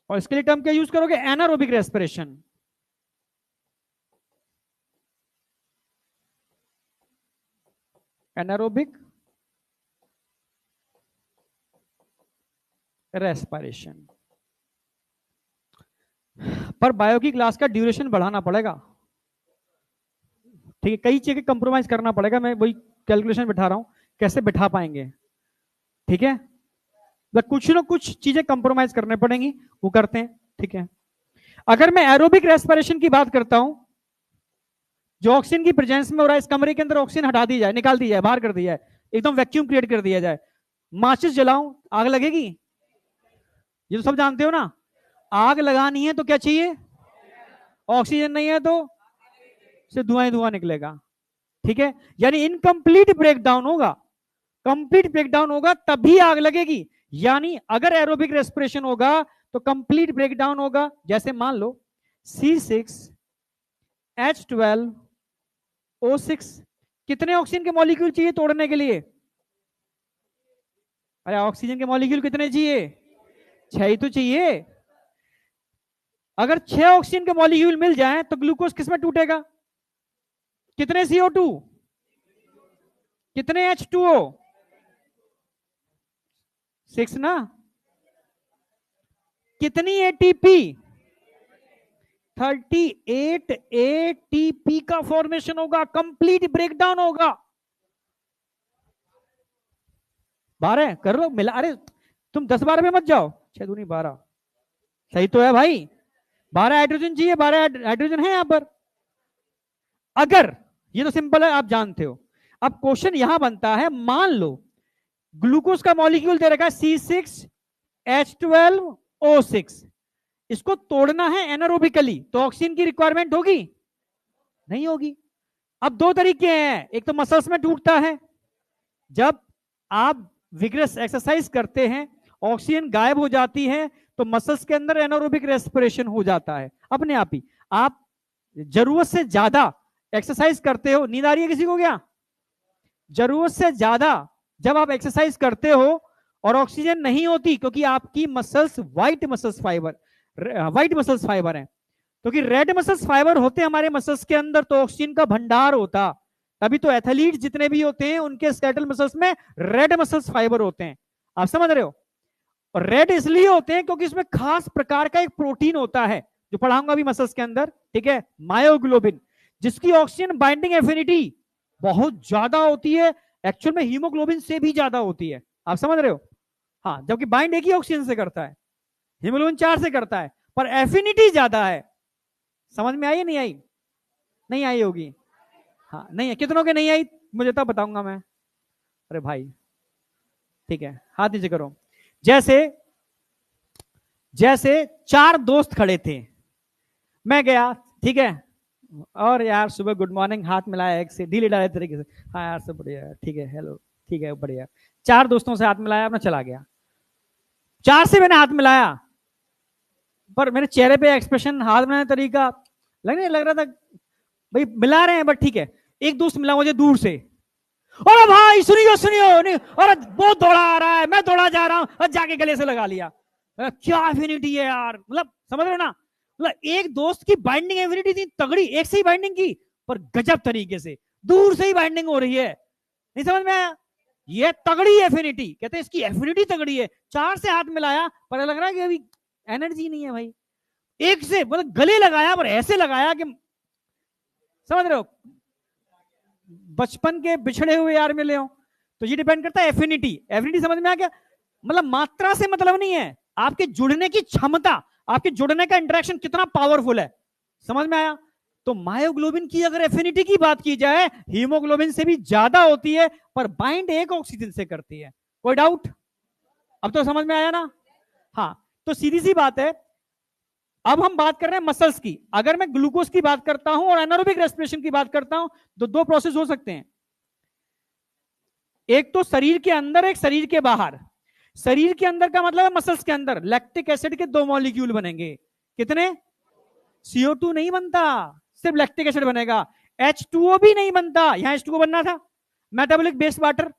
और इसके लिए टर्म क्या यूज करोगे, एनारोबिक रेस्पिरेशन। Anaerobic respiration. पर बायो की क्लास का ड्यूरेशन बढ़ाना पड़ेगा, ठीक है, कई चीजें कंप्रोमाइज करना पड़ेगा, मैं वही कैलकुलेशन बिठा रहा हूं कैसे बिठा पाएंगे, ठीक है, तो कुछ ना कुछ चीजें कंप्रोमाइज करने पड़ेंगी, वो करते हैं, ठीक है। अगर मैं एरोबिक रेस्पिरेशन की बात करता हूं, जो ऑक्सीजन की प्रेजेंस में हो रहा है, इस कमरे के अंदर ऑक्सीजन हटा दी जाए, निकाल दी जाए, बाहर कर दिया जाए, एकदम वैक्यूम क्रिएट कर दिया जाए, माचिस जलाऊं, आग लगेगी, ये तो सब जानते हो ना। आग लगानी है तो क्या चाहिए, ऑक्सीजन नहीं है तो सिर्फ धुआं ही धुआं निकलेगा, ठीक है, यानी इनकम्प्लीट ब्रेकडाउन होगा, कंप्लीट ब्रेकडाउन होगा तभी आग लगेगी। यानी अगर एरोबिक रेस्पिरेशन होगा तो कंप्लीट ब्रेकडाउन होगा, जैसे मान लो C6H12O6, कितने ऑक्सीजन के मॉलिक्यूल चाहिए तोड़ने के लिए, अरे ऑक्सीजन के मॉलिक्यूल कितने चाहिए, 6 ही तो चाहिए। अगर 6 ऑक्सीजन के मॉलिक्यूल मिल जाए तो ग्लूकोज किसमें टूटेगा, कितने CO2, कितने H2O, 6 ना, कितनी ATP, 38 एटीपी का फॉर्मेशन होगा, कंप्लीट ब्रेकडाउन होगा। 12 कर लो मिला, अरे तुम 10-12 में मत जाओ, 6 दूनी 12 सही तो है भाई। 12 हाइड्रोजन चाहिए, 12 हाइड्रोजन है यहां पर। अगर ये तो सिंपल है, आप जानते हो। अब क्वेश्चन यहां बनता है, मान लो ग्लूकोज का मॉलिक्यूल दे रखा है C6H12O6, इसको तोड़ना है एनारोबिकली, तो ऑक्सीजन की रिक्वायरमेंट होगी? नहीं होगी। अब दो तरीके हैं, एक तो मसल्स में टूटता है, जब आप विग्रेस एक्सरसाइज करते हैं ऑक्सीजन गायब हो जाती है, तो मसल्स के अंदर एनारोबिक रेस्पिरेशन हो जाता है अपने आप ही। आप जरूरत से ज्यादा एक्सरसाइज करते हो, नींद आ रही है किसी को क्या? जरूरत से ज्यादा जब आप एक्सरसाइज करते हो और ऑक्सीजन नहीं होती, क्योंकि आपकी मसल्स व्हाइट मसल्स फाइबर है, क्योंकि रेड मसल्स फाइबर होते हैं हमारे मसल्स के अंदर, तो ऑक्सीजन का भंडार होता। तभी तो एथलीट जितने भी होते हैं उनके स्केलेटल मसल्स में रेड मसल्स फाइबर होते हैं। आप समझ रहे हो? और रेड इसलिए होते हैं क्योंकि इसमें खास प्रकार का एक प्रोटीन होता है, जो पढ़ाऊंगा भी मसल्स के अंदर, ठीक है, मायोग्लोबिन, जिसकी ऑक्सीजन बाइंडिंग एफिनिटी बहुत ज्यादा होती है, एक्चुअल में हीमोग्लोबिन से भी ज्यादा होती है। आप समझ रहे हो? हाँ, जबकि बाइंड एक ही ऑक्सीजन से करता है, हीमोग्लोबिन 4 से करता है, पर एफिनिटी ज्यादा है। समझ में आई नहीं आई? नहीं आई होगी। हाँ, नहीं है। कितनों के नहीं आई मुझे तब बताऊंगा मैं। अरे भाई ठीक है, हाथ नीचे करो। जैसे जैसे 4 दोस्त खड़े थे, मैं गया, ठीक है, और यार सुबह गुड मॉर्निंग हाथ मिलाया एक से, ढीले ढाले तरीके से, हाँ यार सब बढ़िया, ठीक है, हेलो, ठीक है, बढ़िया। 4 दोस्तों से हाथ मिलाया, अपना चला गया। 4 से मैंने हाथ मिलाया, पर मेरे चेहरे पे एक्सप्रेशन, हाथ मिलाने तरीका लग रहा था भाई मिला रहे हैं, बट ठीक है। एक दोस्त मिला मुझे दूर से, अरे भाई सुनियो सुनियो नहीं, अरे बहुत दौड़ा आ रहा है, मैं दौड़ा जा रहा हूं, और जाके गले से लगा लिया। क्या एफिनिटी है यार, मतलब समझ रहे हो ना? मतलब एक दोस्त की बाइंडिंग एफिनिटी थी तगड़ी, एक से ही बाइंडिंग की, पर गजब तरीके से दूर से ही बाइंडिंग हो रही है। नहीं समझ में आया? ये तगड़ी एफिनिटी, कहते हैं इसकी एफिनिटी तगड़ी है। 4 से हाथ मिलाया, पर लग रहा है कि अभी एनर्जी नहीं है भाई। एक से मतलब गले लगाया, पर ऐसे लगाया कि, समझ रहे हो, बचपन के बिछड़े हुए यार मिले हो। तो ये डिपेंड करता है एफिनिटी। एफिनिटी समझ में आ गया? मतलब मात्रा से मतलब नहीं है, आपके जुड़ने की क्षमता, आपके जुड़ने का इंटरेक्शन कितना पावरफुल है। समझ में आया? तो मायोग्लोबिन की अगर एफिनिटी की बात की जाए, हीमोग्लोबिन से भी ज्यादा होती है, पर बाइंड एक ऑक्सीजन से करती है। कोई डाउट? अब तो समझ में आया ना? हाँ, तो सीधी सी बात है। अब हम बात कर रहे हैं मसल्स की। अगर मैं ग्लूकोज की बात करता हूं और एनारोबिक रेस्पिरेशन की बात करता हूं, तो 2 प्रोसेस हो सकते हैं, एक तो शरीर के अंदर, एक शरीर के बाहर। शरीर के अंदर का मतलब है मसल्स के अंदर लैक्टिक एसिड के 2 मॉलिक्यूल बनेंगे। कितने? CO2 नहीं बनता, सिर्फ लैक्टिक एसिड बनेगा। H2O भी नहीं बनता, यहां H2O बनना था, मेटाबॉलिक बेस्ड वाटर।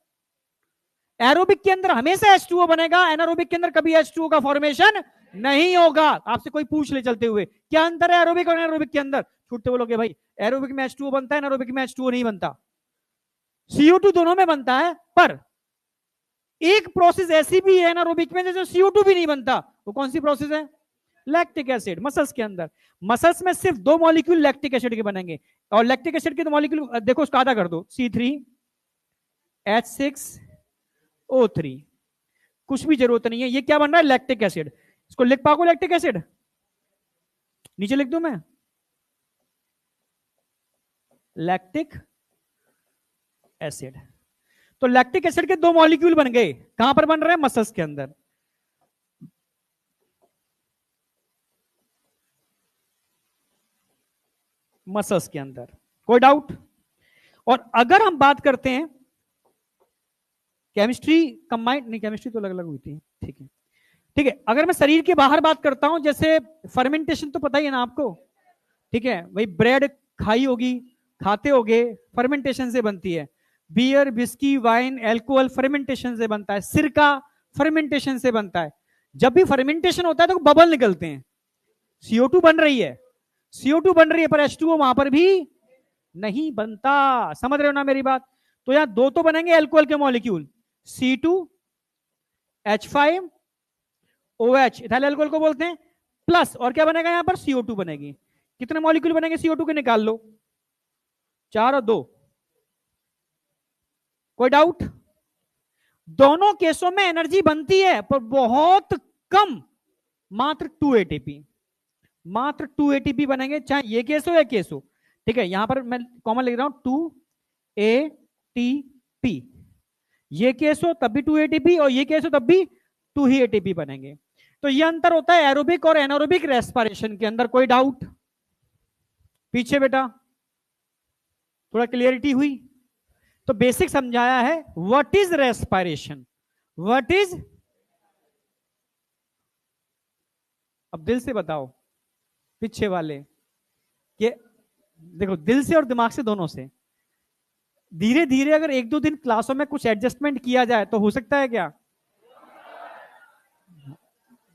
एरोबिक के अंदर हमेशा H2O बनेगा, एनारोबिक के अंदर कभी H2O का फॉर्मेशन नहीं होगा। आपसे कोई पूछ ले चलते हुए, क्या अंतर है एरोबिक और एनारोबिक के अंदर? छूटते बोलोगे भाई एरोबिक में H2O बनता है, एनारोबिक में H2O नहीं बनता। CO2 दोनों में बनता है, पर एक प्रोसेस ऐसी भी है एनारोबिक में जैसे CO2 भी नहीं बनता। वो कौन सी प्रोसेस है? Lactic acid. मसल्स के अंदर, मसल्स में सिर्फ 2 मॉलिक्यूल लैक्टिक एसिड के बनेंगे, और लैक्टिक एसिड के 2 मॉलिक्यूल देखो, उसका आधा कर दो, C3H6O3, कुछ भी जरूरत नहीं है। ये क्या बन रहा है? Lactic acid. इसको लिख पाओगे लैक्टिक एसिड? नीचे लिख दूं मैं, लैक्टिक एसिड। तो लैक्टिक एसिड के 2 मॉलिक्यूल बन गए, कहां पर बन रहे हैं? मसल्स के अंदर। मसल्स के अंदर, कोई डाउट? और अगर हम बात करते हैं केमिस्ट्री कंबाइंड, नहीं केमिस्ट्री तो अलग अलग हुई थी, ठीक है ठीक है। अगर मैं शरीर के बाहर बात करता हूं, जैसे फर्मेंटेशन तो पता ही है ना आपको, ठीक है, वही ब्रेड खाई होगी, खाते होगे, फर्मेंटेशन से बनती है। Beer, whisky, wine, alcohol fermentation से बनता है। सिरका फर्मेंटेशन से बनता है। जब भी फर्मेंटेशन होता है तो बबल निकलते हैं, CO2 बन रही है, CO2 बन रही है, पर H2O वहां पर भी नहीं बनता। समझ रहे हो ना मेरी बात? तो यहां 2 तो बनेंगे एल्कोहल के मॉलिक्यूल, C2H5OH, इथाइल एल्कोहल को बोलते हैं, प्लस और क्या बनेगा यहां पर? CO2 बनेगी। कितने मॉलिक्यूल बनेंगे CO2 के, निकाल लो, 4 और 2। कोई डाउट? दोनों केसों में एनर्जी बनती है पर बहुत कम, मात्र 2 ATP, मात्र 2 ATP बनेंगे, चाहे ये केस हो या केस हो। ठीक है, यहां पर मैं कॉमन लिख रहा हूं 2 ATP, ये केस हो तब भी 2 ATP और ये केस हो तब भी 2 ही ATP बनेंगे। तो ये अंतर होता है एरोबिक और एनारोबिक रेस्पिरेशन के अंदर। कोई डाउट पीछे बेटा? थोड़ा क्लियरिटी हुई? तो बेसिक समझाया है what is respiration, what is. अब दिल से बताओ पीछे वाले कि देखो, दिल से और दिमाग से, दोनों से धीरे धीरे अगर 1-2 दिन क्लासों में कुछ एडजस्टमेंट किया जाए तो हो सकता है क्या?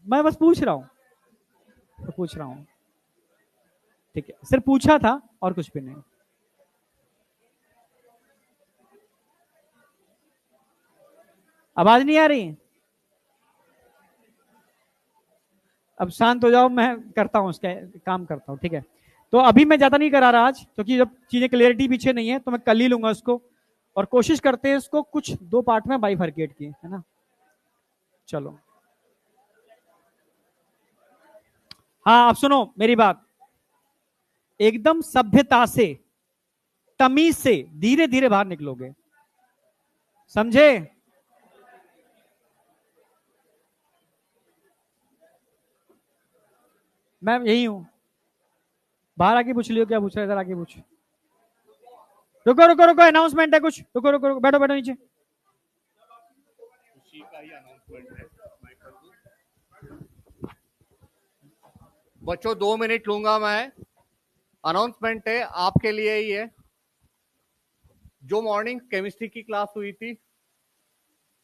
मैं बस पूछ रहा हूं, ठीक है, सिर्फ पूछा था और कुछ भी नहीं। आवाज नहीं आ रही? अब शांत हो जाओ, मैं करता हूं, उसका काम करता हूं, ठीक है। तो अभी मैं ज्यादा नहीं करा रहा आज, क्योंकि जब चीजें क्लियरिटी पीछे नहीं है तो मैं कल ही लूंगा उसको, और कोशिश करते हैं इसको कुछ 2 पार्ट में बाइफरकेट की, है ना। चलो, हाँ अब सुनो मेरी बात, एकदम सभ्यता से, तमीज से धीरे धीरे बाहर निकलोगे, समझे? मैं यही हूं, बाहर आके पूछ लियो क्या पूछ रहे, इधर आके पूछ। रुको रुको रुको, अनाउंसमेंट है कुछ, रुको रुको रुको, बैठो बैठो नीचे। बच्चों 2 मिनट लूंगा मैं। अनाउंसमेंट है आपके लिए ही है। जो मॉर्निंग केमिस्ट्री की क्लास हुई थी,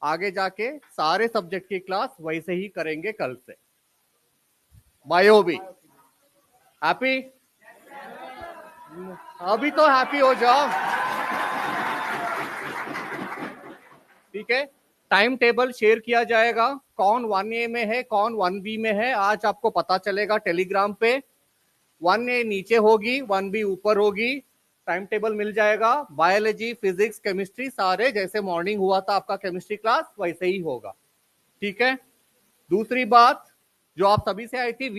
आगे जाके सारे सब्जेक्ट की क्लास वैसे ही करेंगे कल से। बायो भी हैप्पी? अभी तो हैप्पी हो जाओ, ठीक है। टाइम टेबल शेयर किया जाएगा, कौन 1A में है कौन 1B में है, आज आपको पता चलेगा टेलीग्राम पे। 1A नीचे होगी, 1B ऊपर होगी, टाइम टेबल मिल जाएगा। बायोलॉजी, फिजिक्स, केमिस्ट्री सारे जैसे मॉर्निंग हुआ था आपका केमिस्ट्री क्लास वैसे ही होगा, ठीक है। दूसरी बात जो आप सभी से आई थी,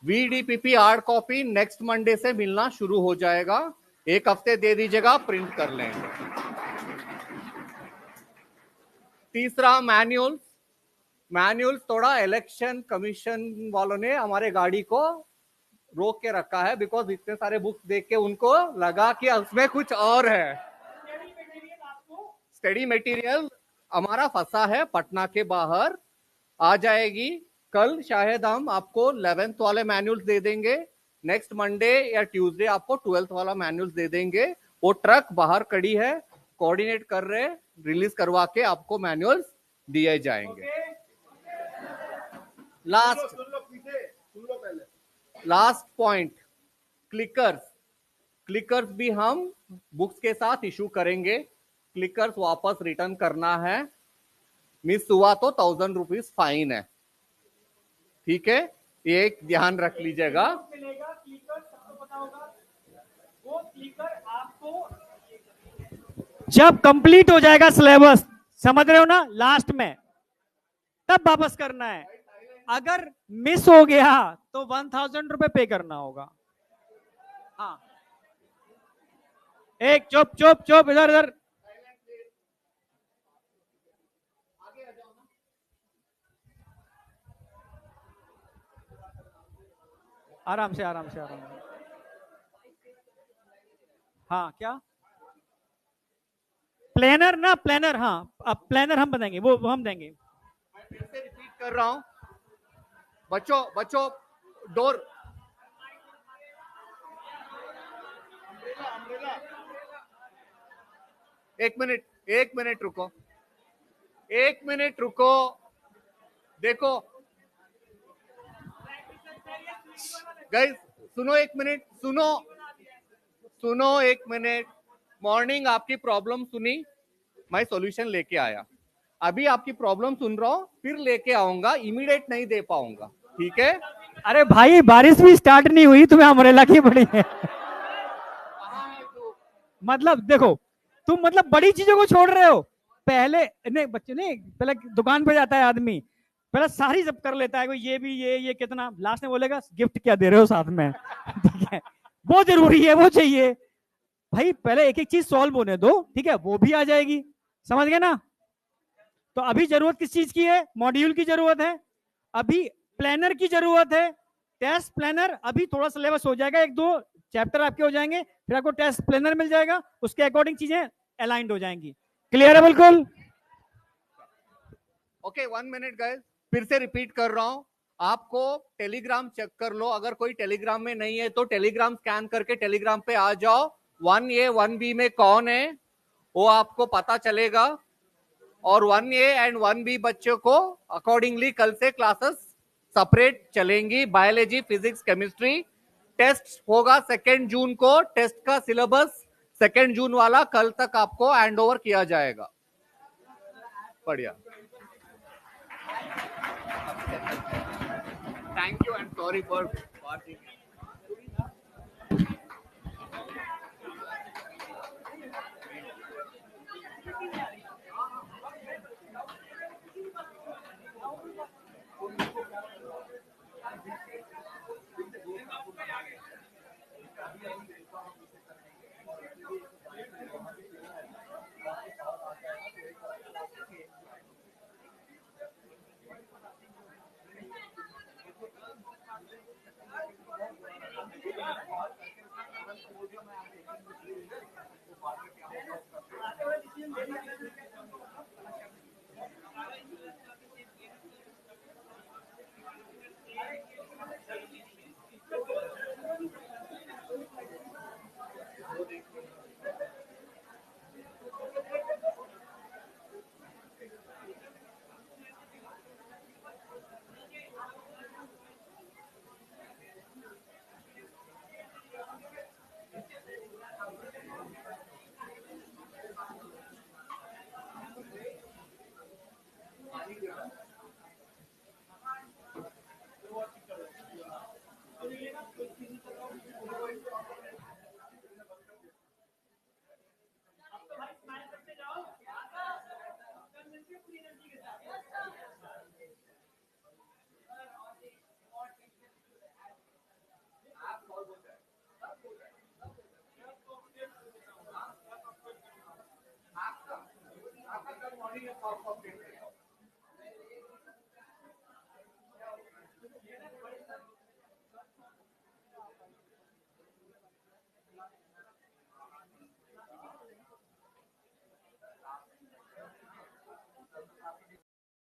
वीडीपीपी हार्ड कॉपी नेक्स्ट मंडे से मिलना शुरू हो जाएगा, 1 हफ्ते दे दीजिएगा, प्रिंट कर लेंगे। तीसरा मैन्युअल्स थोड़ा इलेक्शन कमीशन वालों ने हमारे गाड़ी को रोक के रखा है, बिकॉज इतने सारे बुक्स देख के उनको लगा कि उसमें कुछ और है। स्टडी मटेरियल हमारा फंसा है पटना के बाहर, आ जाएगी कल। शायद हम आपको 11th वाले मैनुअल्स दे देंगे, नेक्स्ट मंडे या ट्यूसडे आपको 12th वाला मैनुअल्स दे देंगे। वो ट्रक बाहर खड़ी है, कोऑर्डिनेट कर रहे, रिलीज करवा के आपको मैनुअल्स दिए जाएंगे। लास्ट पॉइंट, क्लिकर्स भी हम बुक्स के साथ इशू करेंगे। क्लिकर्स वापस रिटर्न करना है, मिस हुआ तो 1000 रुपीज फाइन है, ठीक है, एक ध्यान रख लीजिएगा। जब कंप्लीट हो जाएगा सिलेबस, समझ रहे हो ना, लास्ट में तब वापस करना है। अगर मिस हो गया तो 1000 रुपए पे करना होगा। हाँ, एक चुप चुप चुप, इधर इधर। आराम से आराम से आराम से। हाँ क्या प्लानर ना, प्लानर, हाँ अब प्लानर हम बनाएंगे, वो हम देंगे। मैं फिर से रिपीट कर रहा हूं, बच्चों डोर, एक मिनट रुको, देखो गाइस, सुनो एक मिनट। मॉर्निंग आपकी प्रॉब्लम सुनी, मैं सॉल्यूशन लेके आया, अभी आपकी प्रॉब्लम सुन रहा हूं, फिर लेके आऊंगा, इमीडिएट नहीं दे पाऊंगा, ठीक है। अरे भाई बारिश भी स्टार्ट नहीं हुई, तुम्हें अमरेला की पड़ी है। मतलब देखो, तुम मतलब बड़ी चीजों को छोड़ रहे हो। पहले नहीं बच्चे नहीं, पहले दुकान पे जाता है आदमी, पहले सारी जब कर लेता है, कोई ये भी ये कितना, लास्ट में बोलेगा गिफ्ट क्या दे रहे हो साथ में। ठीक है, वो जरूरी है, वो चाहिए। भाई पहले एक एक चीज सॉल्व होने दो, ठीक है, वो भी आ जाएगी। समझ गए ना? तो अभी जरूरत किस चीज की है? मॉड्यूल की जरूरत है, अभी प्लानर की जरूरत है, टेस्ट प्लानर। अभी थोड़ा सिलेबस हो जाएगा, एक दो चैप्टर आपके हो जाएंगे, फिर आपको टेस्ट प्लानर मिल जाएगा, उसके अकॉर्डिंग चीजें अलाइंड हो जाएंगी। क्लियर है बिल्कुल? ओके 1 मिनट गाइस, फिर से रिपीट कर रहा हूं। आपको टेलीग्राम चेक कर लो, अगर कोई टेलीग्राम में नहीं है तो टेलीग्राम स्कैन करके टेलीग्राम पे आ जाओ। 1A 1B में कौन है वो आपको पता चलेगा, और 1A एंड 1B बच्चों को अकॉर्डिंगली कल से क्लासेस सेपरेट चलेंगी। बायोलॉजी, फिजिक्स, केमिस्ट्री टेस्ट होगा 2 जून को। टेस्ट का सिलेबस 2 जून वाला कल तक आपको हैंड ओवर किया जाएगा। बढ़िया, thank you and sorry for watching.